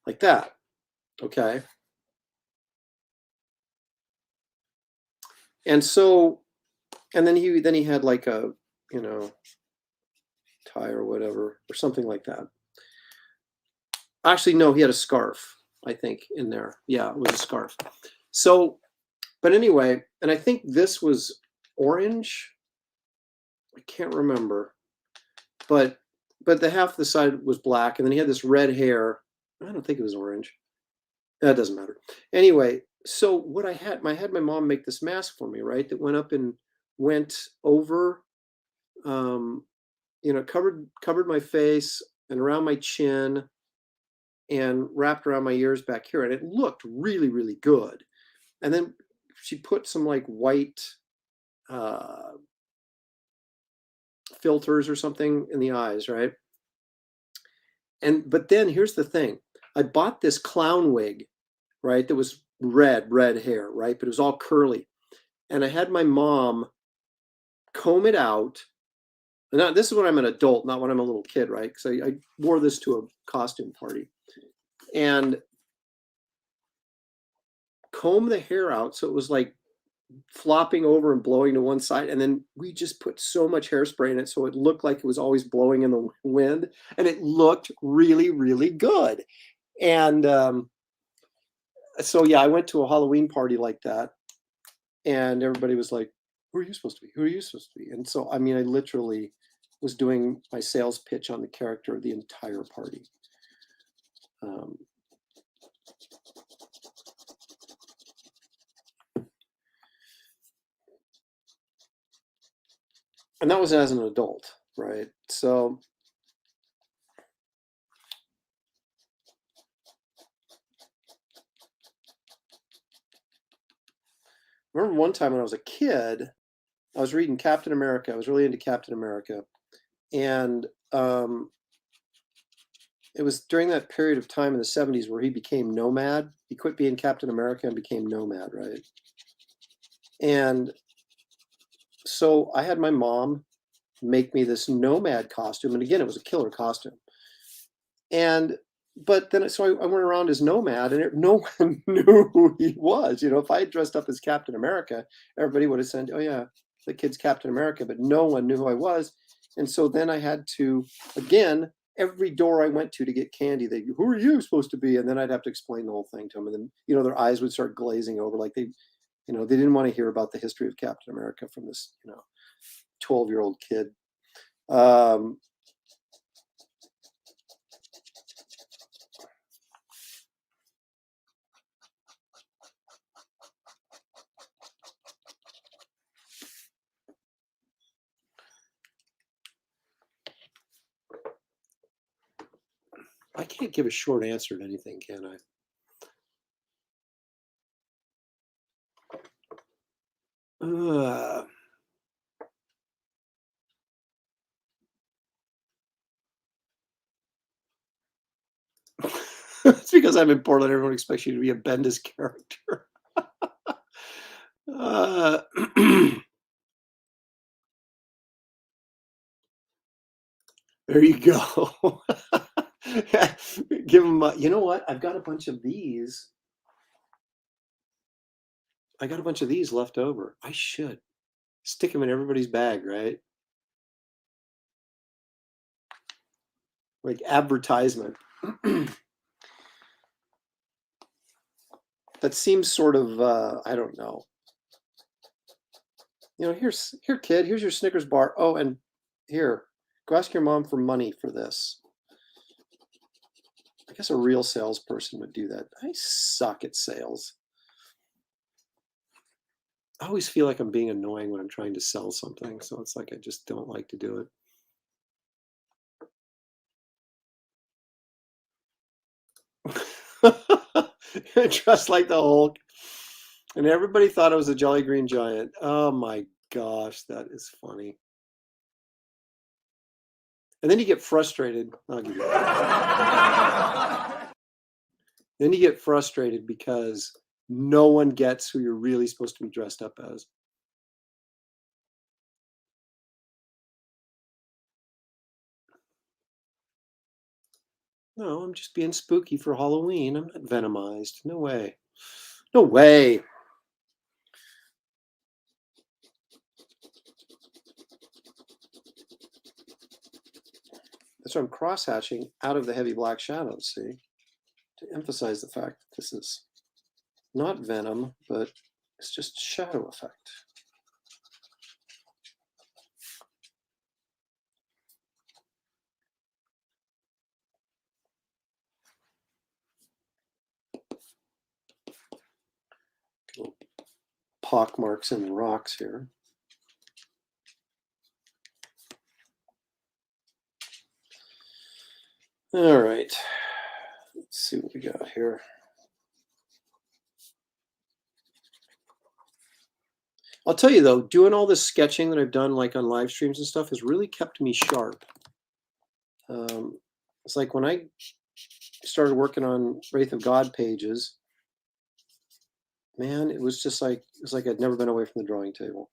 Like that, okay? And so And then he had like a, you know, tie or whatever, or something like that. Actually, no, he had a scarf, I think, in there. Yeah, it was a scarf. So, but anyway, and I think this was orange. I can't remember, but the half the side was black, and then he had this red hair. I don't think it was orange. That doesn't matter. Anyway, so what I had my mom make this mask for me, right? That went up and went over, um, covered my face and around my chin and wrapped around my ears back here, and it looked really, really good. And then she put some like white uh, filters or something in the eyes, right? But then here's the thing: I bought this clown wig, right? That was red hair, right? But it was all curly, and I had my mom comb it out. And now, this is when I'm an adult, not when I'm a little kid, right? Because I wore this to a costume party, and comb the hair out so it was like flopping over and blowing to one side, and then we just put so much hairspray in it so it looked like it was always blowing in the wind, and it looked really, really good. And so yeah, I went to a Halloween party like that, and everybody was like, "Who are you supposed to be? Who are you supposed to be?" And so, I mean, I literally was doing my sales pitch on the character the entire party. And that was as an adult, right? So I remember one time when I was a kid, I was reading Captain America. I was really into Captain America. And it was during that period of time in the 70s where he became Nomad. He quit being Captain America and became Nomad, right? And so I had my mom make me this Nomad costume. And again, it was a killer costume. But then, so I went around as Nomad, and no one knew who he was. You know, if I had dressed up as Captain America, everybody would have said, "Oh yeah, the kid's Captain America," but no one knew who I was. And so then I had to, again, every door I went to get candy, "Who are you supposed to be?" And then I'd have to explain the whole thing to them. And then, their eyes would start glazing over, like they didn't want to hear about the history of Captain America from this, 12-year-old kid. I can't give a short answer to anything, can I? It's because I'm in Portland. Everyone expects you to be a Bendis character. uh, there you go. Give them. You know what? I've got a bunch of these. I got a bunch of these left over. I should stick them in everybody's bag, right? Like advertisement. That seems sort of. I don't know. Here, kid. Here's your Snickers bar. Oh, and here, go ask your mom for money for this. I guess a real salesperson would do that. I suck at sales. I always feel like I'm being annoying when I'm trying to sell something, so it's like I just don't like to do it. Dressed like the Hulk. And everybody thought I was a Jolly Green Giant. Oh my gosh, that is funny. And then you get frustrated. I'll give you that. Then you get frustrated because no one gets who you're really supposed to be dressed up as. No, I'm just being spooky for Halloween. I'm not venomized. No way. No way. That's why I'm cross-hatching out of the heavy black shadows, see? To emphasize the fact that this is not venom, but it's just shadow effect. Little pock marks in the rocks here. All right, let's see what we got here. I'll tell you though, doing all this sketching that I've done like on live streams and stuff has really kept me sharp. It's like when I started working on Wraith of God pages, man, it was like I'd never been away from the drawing table.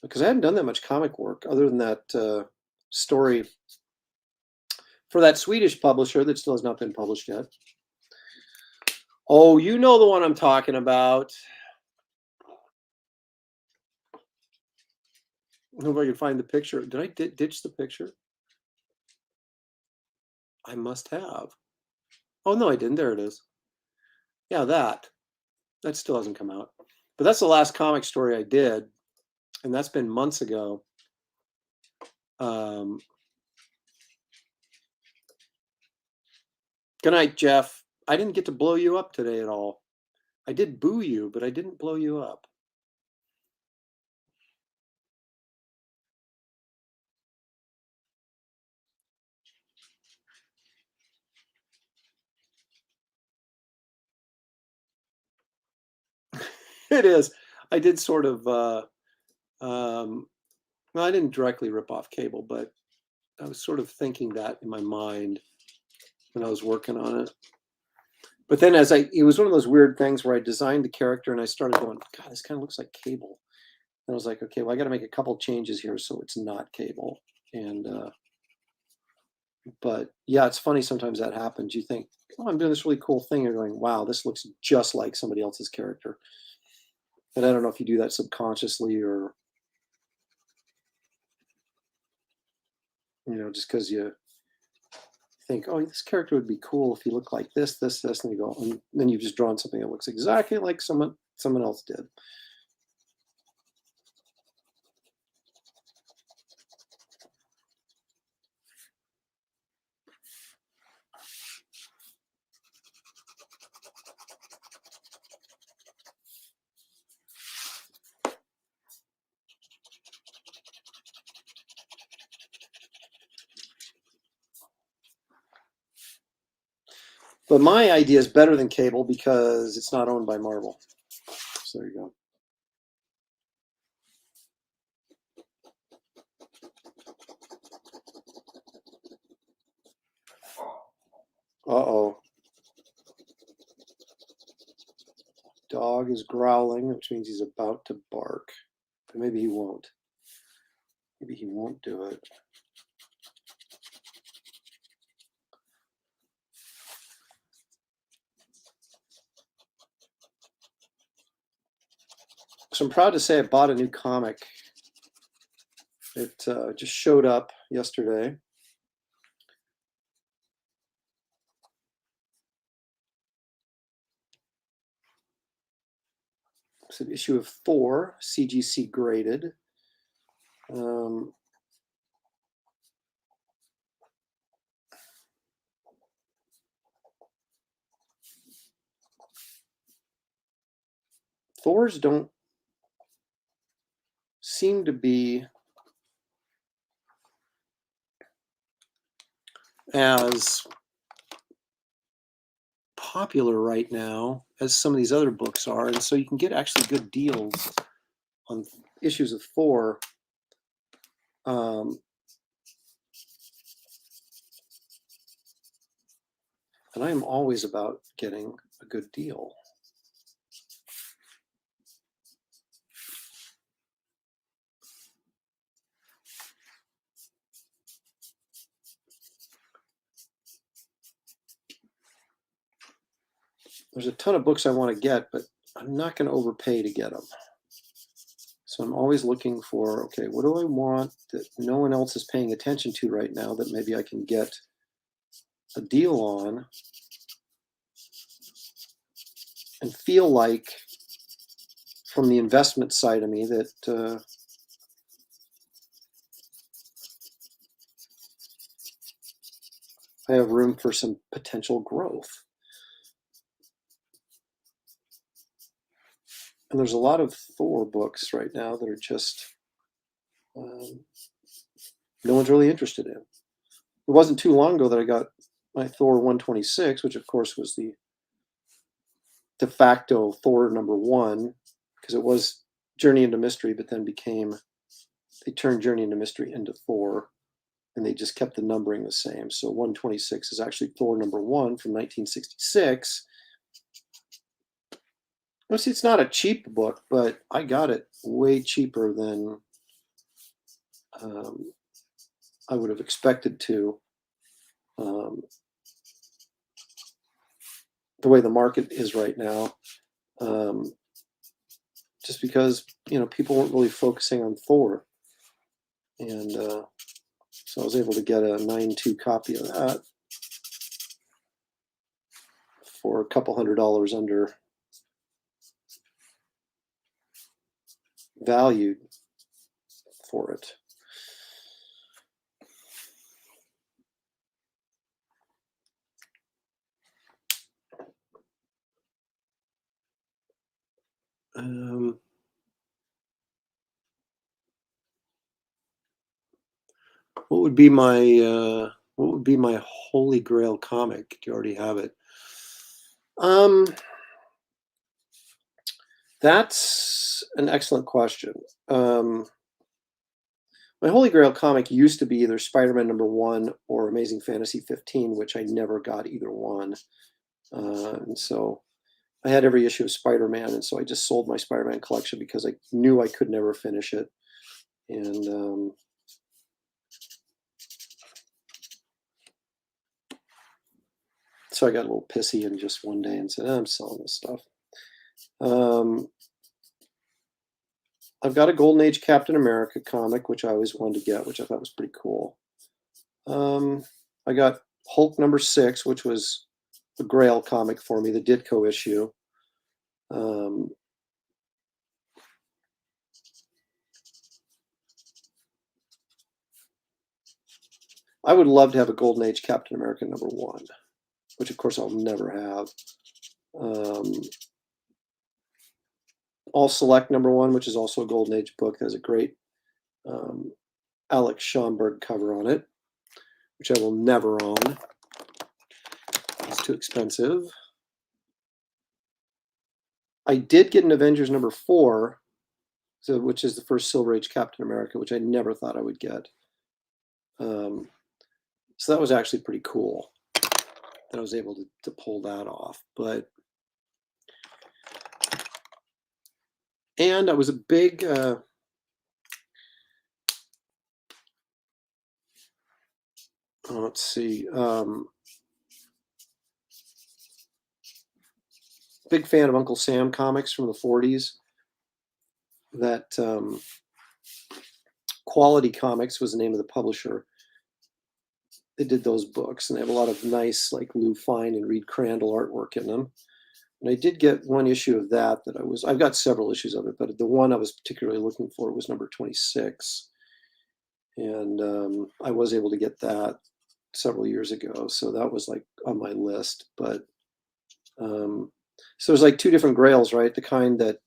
Because I hadn't done that much comic work other than that story for that Swedish publisher that still has not been published yet. Oh, you know the one I'm talking about. I hope I can find the picture. Did I ditch the picture? I must have. Oh, no, I didn't. There it is. Yeah, that still hasn't come out. But that's the last comic story I did, and that's been months ago. Good night, Jeff. I didn't get to blow you up today at all. I did boo you, but I didn't blow you up. It is. I did sort of, well, I didn't directly rip off Cable, but I was sort of thinking that in my mind when I was working on it. But then it was one of those weird things where I designed the character and I started going, God, this kind of looks like Cable. And I was like, okay, well, I got to make a couple changes here so it's not Cable. And, but yeah, it's funny sometimes that happens. You think, oh, I'm doing this really cool thing. You're going, wow, this looks just like somebody else's character. And I don't know if you do that subconsciously or, just because you think, oh, this character would be cool if he looked like this, and you go, and then you've just drawn something that looks exactly like someone else did. But my idea is better than Cable because it's not owned by Marvel. So there you go. Uh-oh. Dog is growling, which means he's about to bark. But maybe he won't. Maybe he won't do it. So I'm proud to say I bought a new comic. It just showed up yesterday. It's an issue of Thor, CGC graded. Thors don't seem to be as popular right now as some of these other books are, and so you can get actually good deals on issues of Thor. And I am always about getting a good deal. There's a ton of books I want to get, but I'm not going to overpay to get them. So I'm always looking for, okay, what do I want that no one else is paying attention to right now that maybe I can get a deal on and feel like from the investment side of me that I have room for some potential growth. And there's a lot of Thor books right now that are just no one's really interested in. It wasn't too long ago that I got my Thor 126, which of course was the de facto Thor #1, because it was Journey into Mystery, but then they turned Journey into Mystery into Thor, and they just kept the numbering the same. So 126 is actually Thor #1 from 1966. Well, see, it's not a cheap book, but I got it way cheaper than I would have expected to. The way the market is right now, just because people weren't really focusing on Thor, and so I was able to get a 9.2 copy of that for a couple $100 under valued for it. What would be my holy grail comic? Do you already have it? That's an excellent question. My holy grail comic used to be either Spider-Man #1 or Amazing Fantasy 15, which I never got either one. And so I had every issue of Spider-Man, and so I just sold my Spider-Man collection because I knew I could never finish it. And so I got a little pissy and just one day and said, I'm selling this stuff. I've got a Golden Age Captain America comic, which I always wanted to get, which I thought was pretty cool. I got Hulk #6, which was a Grail comic for me, the Ditko issue. I would love to have a Golden Age Captain America #1, which of course I'll never have. All Select #1, which is also a Golden Age book, has a great Alex Schomburg cover on it, which I will never own. It's too expensive. I did get an Avengers #4, which is the first Silver Age Captain America, which I never thought I would get. So that was actually pretty cool that I was able to pull that off. And I was a big let's see, big fan of Uncle Sam comics from the 40s. That Quality Comics was the name of the publisher. They did those books, and they have a lot of nice, like Lou Fine and Reed Crandall artwork in them. And I did get one issue of that I've got several issues of it, but the one I was particularly looking for was #26. And I was able to get that several years ago. So that was like on my list. But so there's like two different grails, right? The kind that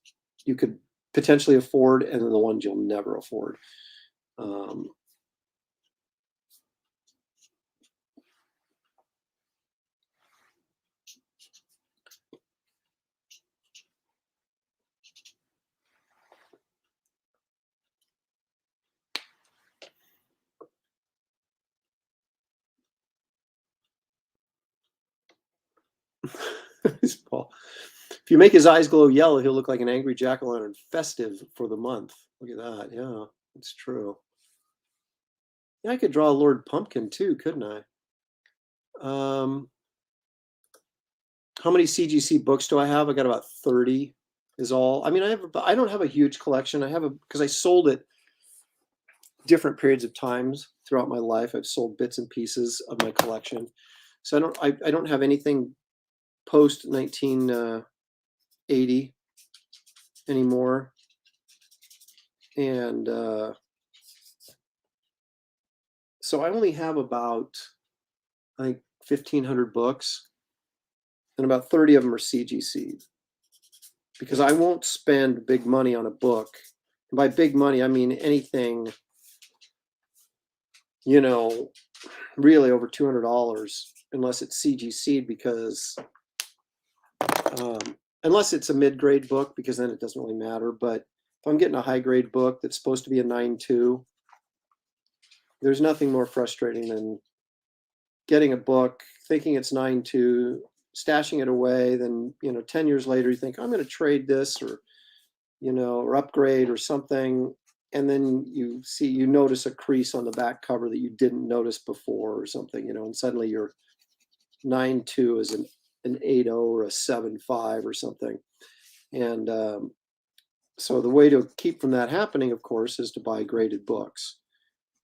you could potentially afford, and then the ones you'll never afford. Paul. If you make his eyes glow yellow, he'll look like an angry jack-o'-lantern. Festive for the month. Look at that. Yeah, it's true. Yeah, I could draw Lord Pumpkin too, couldn't I? How many CGC books do I have? I got about 30. is all. I mean, I don't have a huge collection. I have because I sold it different periods of times throughout my life. I've sold bits and pieces of my collection. So I don't have anything post 1980 anymore. And so I only have about, I think, 1,500 books, and about 30 of them are CGC, because I won't spend big money on a book. And by big money, I mean anything, really over $200, unless it's CGC, because unless it's a mid-grade book, because then it doesn't really matter. But if I'm getting a high-grade book that's supposed to be a 9.2, there's nothing more frustrating than getting a book, thinking it's 9.2, stashing it away. Then 10 years later, you think, I'm going to trade this, or or upgrade or something, and then you notice a crease on the back cover that you didn't notice before, or something, and suddenly your 9.2 is an 8.0 or a 7.5 or something. And so the way to keep from that happening, of course, is to buy graded books.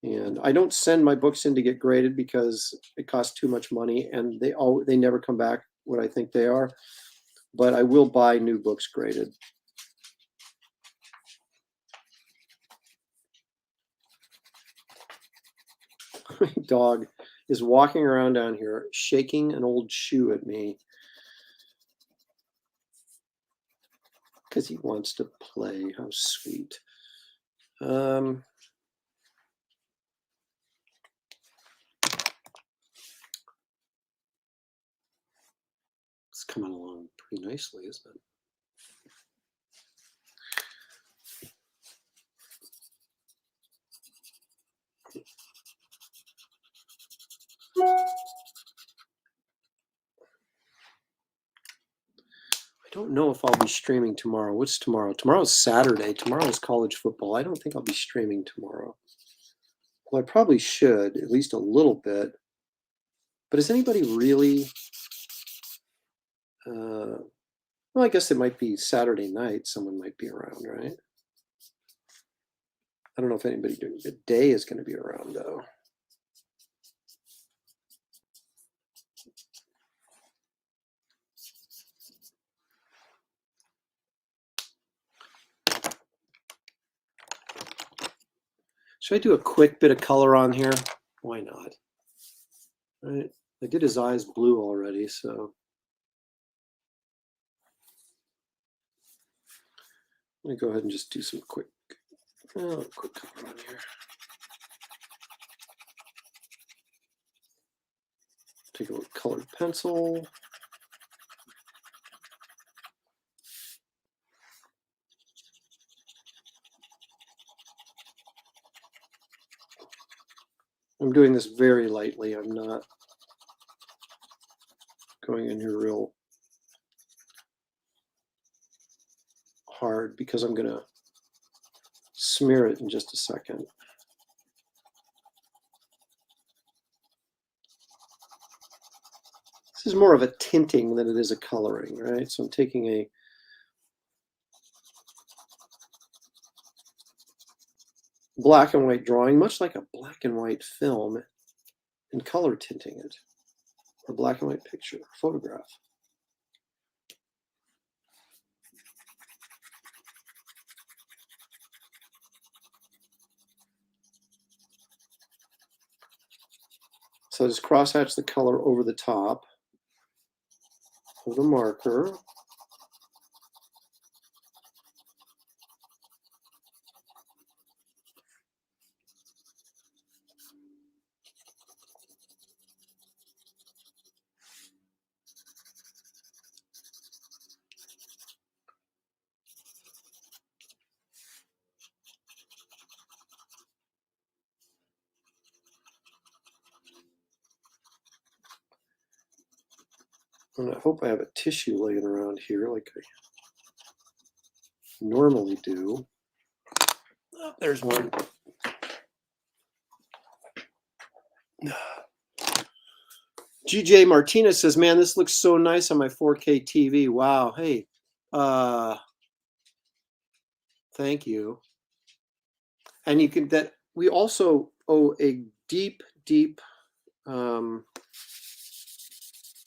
And I don't send my books in to get graded because it costs too much money, and they never come back what I think they are. But I will buy new books graded. My dog is walking around down here, shaking an old shoe at me because he wants to play. How sweet. It's coming along pretty nicely, isn't it? I don't know if I'll be streaming tomorrow. What's tomorrow? Tomorrow's Saturday. Tomorrow's college football. I don't think I'll be streaming tomorrow. Well, I probably should, at least a little bit. But is anybody really... well, I guess it might be Saturday night. Someone might be around, right? I don't know if anybody during the day is going to be around, though. Should I do a quick bit of color on here? Why not? All right. I did his eyes blue already, so I'm going to go ahead and just do some quick color on here. Take a little colored pencil. I'm doing this very lightly. I'm not going in here real hard because I'm going to smear it in just a second. This is more of a tinting than it is a coloring, right? So I'm taking a black and white drawing, much like a black and white film, and color tinting it, or black and white picture, photograph. So just crosshatch the color over the top of the marker. And I hope I have a tissue laying around here like I normally do. Oh, there's one. GJ Martinez says, man, this looks so nice on my 4K TV. Wow. Hey, Thank you. And you can that we also owe a deep, deep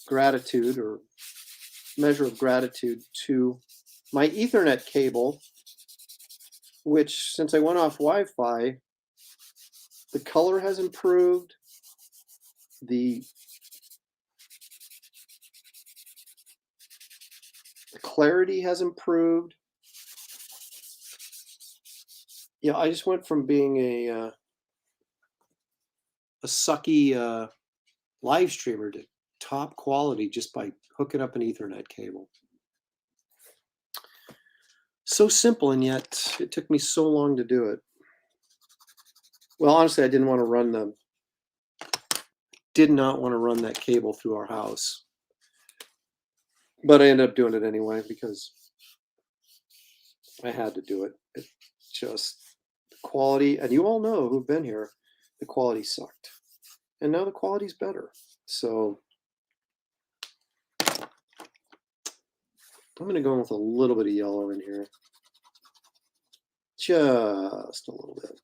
gratitude or measure of gratitude to my Ethernet cable, which since I went off Wi-Fi, the color has improved, the clarity has improved. Yeah, I just went from being a sucky live streamer to top quality just by hooking up an Ethernet cable. So simple, and yet it took me so long to do it. Well, honestly, I did not want to run that cable through our house. But I ended up doing it anyway because I had to do it. It just, the quality, and you all know who've been here, the quality sucked. And now the quality's better. So I'm going to go in with a little bit of yellow in here. Just a little bit.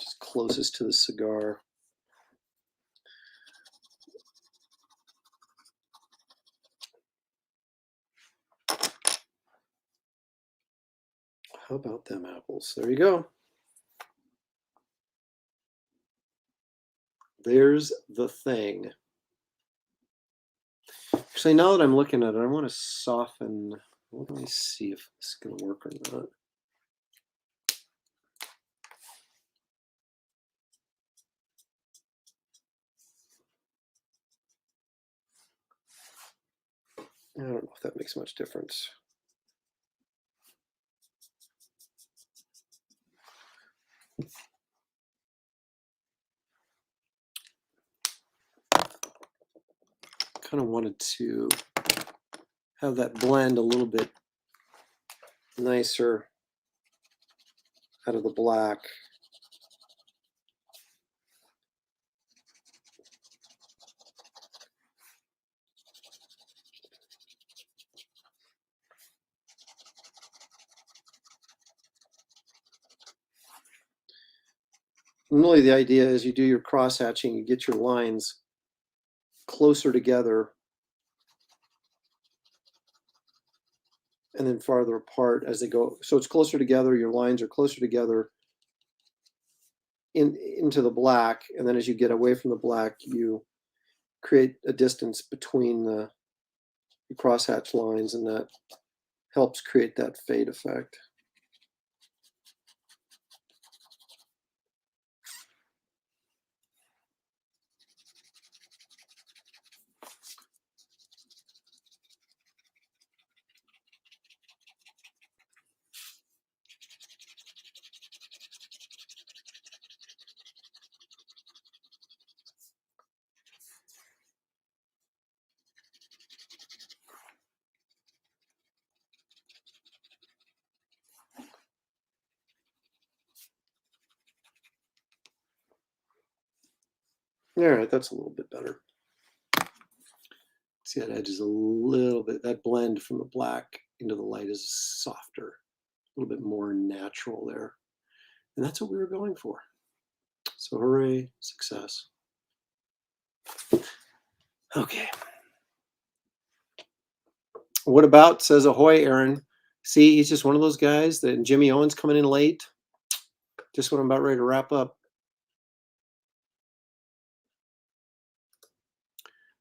Just closest to the cigar. How about them apples? There you go. There's the thing. Actually, now that I'm looking at it, I want to soften. Let me see if this is going to work or not. I don't know if that makes much difference. Kind of wanted to have that blend a little bit nicer out of the black. And really the idea is you do your cross hatching, you get your lines closer together and then farther apart as they go. So it's closer together, your lines are closer together into the black, and then as you get away from the black, you create a distance between the crosshatch lines, and that helps create that fade effect. All right, that's a little bit better. See, that edge is a little bit, that blend from the black into the light is softer, a little bit more natural there. And that's what we were going for. So hooray, success. Okay. What about, says ahoy, Aaron. See, he's just one of those guys that Jimmy Owens coming in late. Just when I'm about ready to wrap up.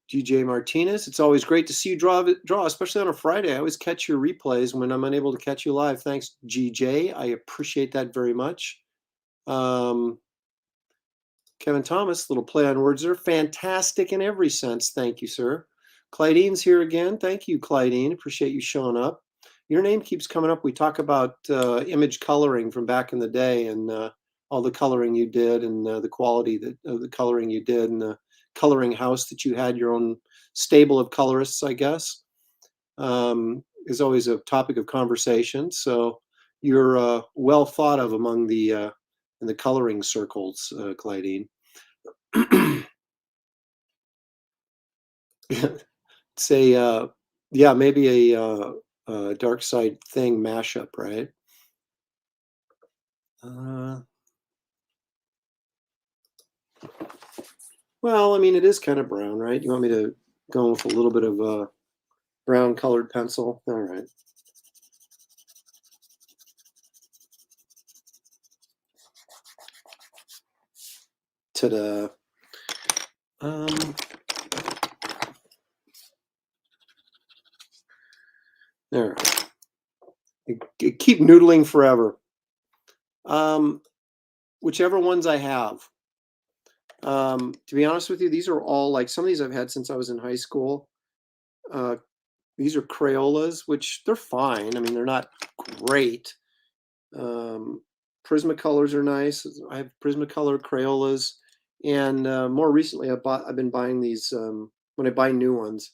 GJ Martinez, it's always great to see you draw, especially on a Friday. I always catch your replays when I'm unable to catch you live. Thanks, GJ. I appreciate that very much. Kevin Thomas, little play on words there. Fantastic in every sense. Thank you, sir. Clydene's here again. Thank you, Clydene. Appreciate you showing up. Your name keeps coming up. We talk about image coloring from back in the day and all the coloring you did and the quality of the coloring you did and the coloring house that you had, your own stable of colorists, I guess, is always a topic of conversation. So you're well thought of among the in the coloring circles, Clydene. Say, yeah, maybe a Dark Side Thing mashup, right? Well, I mean, it is kind of brown, right? You want me to go with a little bit of a brown colored pencil? All right. Ta-da. There. Keep noodling forever. Whichever ones I have. To be honest with you, these are all like some of these I've had since I was in high school. These are Crayolas, which they're fine. I mean, they're not great. Prismacolors are nice. I have Prismacolor Crayolas, and more recently, I've been buying these when I buy new ones.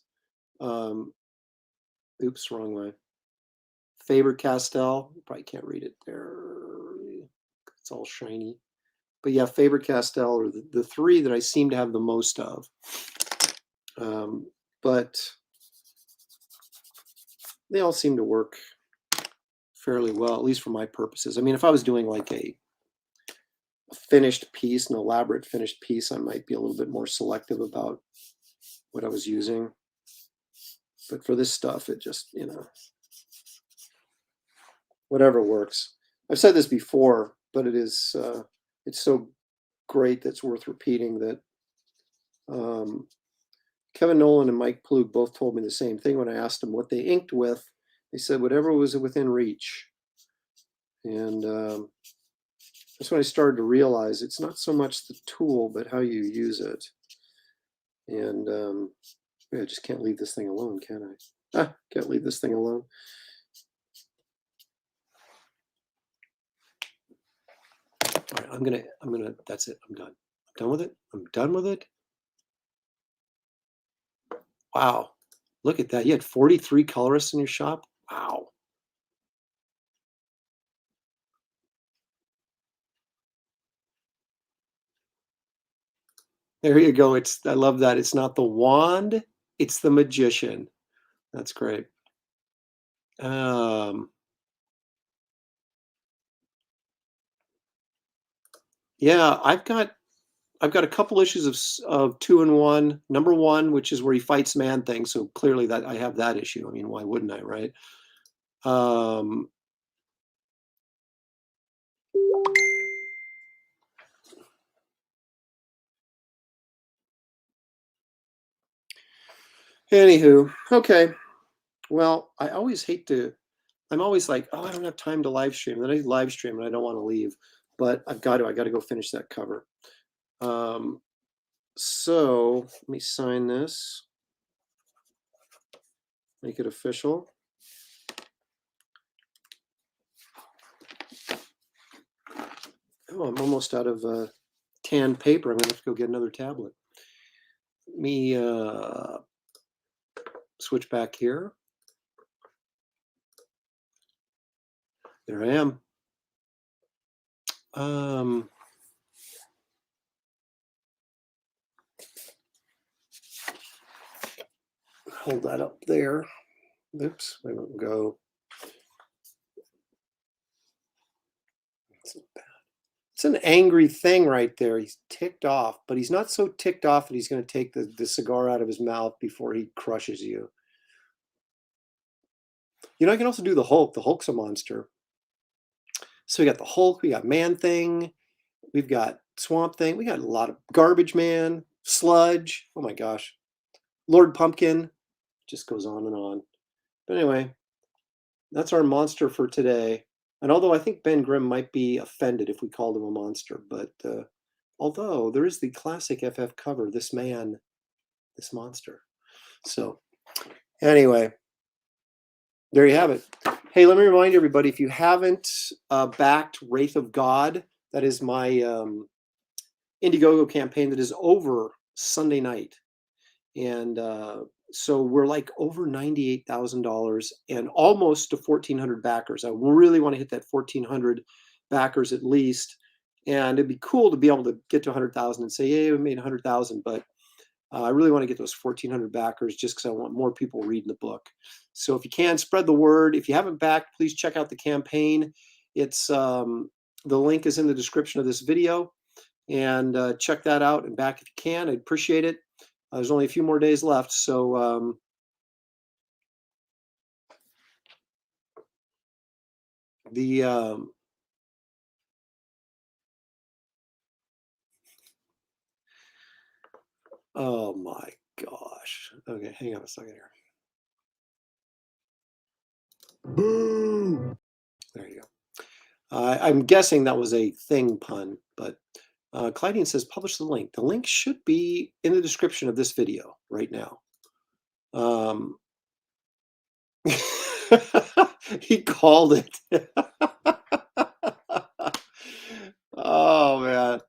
Oops, wrong way. Faber-Castell. You probably can't read it there. It's all shiny. But yeah, Faber-Castell are the three that I seem to have the most of. But they all seem to work fairly well, at least for my purposes. I mean, if I was doing like a finished piece, an elaborate finished piece, I might be a little bit more selective about what I was using. But for this stuff, it just, whatever works. I've said this before, but it's so great that's worth repeating that Kevin Nolan and Mike Plug both told me the same thing when I asked them what they inked with. They said whatever was within reach. And that's when I started to realize it's not so much the tool, but how you use it. And I just can't leave this thing alone, can I? Can't leave this thing alone. All right, I'm gonna, that's it. I'm done. I'm done with it. I'm done with it. Wow. Look at that. You had 43 colorists in your shop? Wow. There you go. I love that. It's not the wand, it's the magician. That's great. Yeah, I've got a couple issues of 2-in-1. Number 1, which is where he fights Man-Thing, so clearly that I have that issue. I mean, why wouldn't I, right? Anywho, okay. Well, I'm always like, oh, I don't have time to live stream. Then I live stream and I don't want to leave, but I got to go finish that cover. So let me sign this, make it official. Oh, I'm almost out of tan paper. I'm gonna have to go get another tablet. Let me switch back here. There I am. Hold that up there. Oops, I won't go. It's an angry thing right there. He's ticked off, but he's not so ticked off that he's going to take the cigar out of his mouth before he crushes you. I can also do the Hulk. The Hulk's a monster. So we got the Hulk, we got Man-Thing, we've got Swamp Thing, we got a lot of Garbage Man, Sludge. Oh my gosh. Lord Pumpkin. Just goes on and on. But anyway, that's our monster for today. And although I think Ben Grimm might be offended if we called him a monster, but although there is the classic FF cover, this man, this monster. So anyway, there you have it. Hey, let me remind everybody, if you haven't backed Wraith of God, that is my Indiegogo campaign that is over Sunday night. And so we're like over $98,000 and almost to 1,400 backers. I really want to hit that 1,400 backers at least. And it'd be cool to be able to get to 100,000 and say, "Yay, we made 100,000." But I really want to get those 1,400 backers just because I want more people reading the book. So if you can, spread the word. If you haven't backed, please check out the campaign. It's the link is in the description of this video, and check that out and back if you can. I'd appreciate it. There's only a few more days left, so oh my gosh. Okay, hang on a second here. Boo! There you go. I'm guessing that was a thing pun, but Clydean says publish the link. The link should be in the description of this video right now. He called it. Oh man.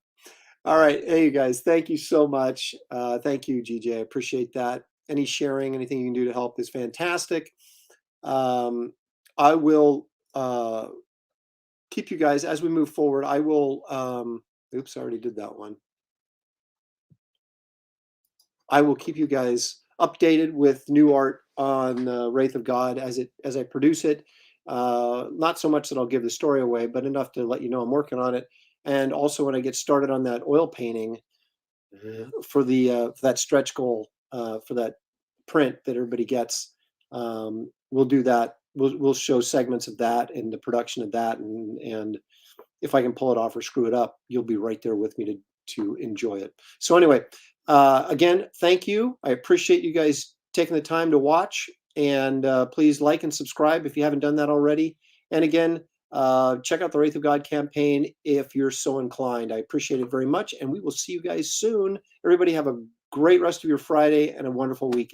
All right. Hey, you guys. Thank you so much. Thank you, GJ. I appreciate that. Any sharing, anything you can do to help is fantastic. I will keep you guys as we move forward. I will, oops, I already did that one. I will keep you guys updated with new art on Wraith of God as I produce it. Not so much that I'll give the story away, but enough to let you know I'm working on it. And also when I get started on that oil painting for that stretch goal, for that print that everybody gets, we'll do that. We'll show segments of that and the production of that, and if I can pull it off or screw it up, you'll be right there with me to enjoy it. So anyway, again, thank you. I appreciate you guys taking the time to watch, and please like and subscribe if you haven't done that already. And again, check out the Wraith of God campaign if you're so inclined. I appreciate it very much, and we will see you guys soon. Everybody have a great rest of your Friday and a wonderful weekend.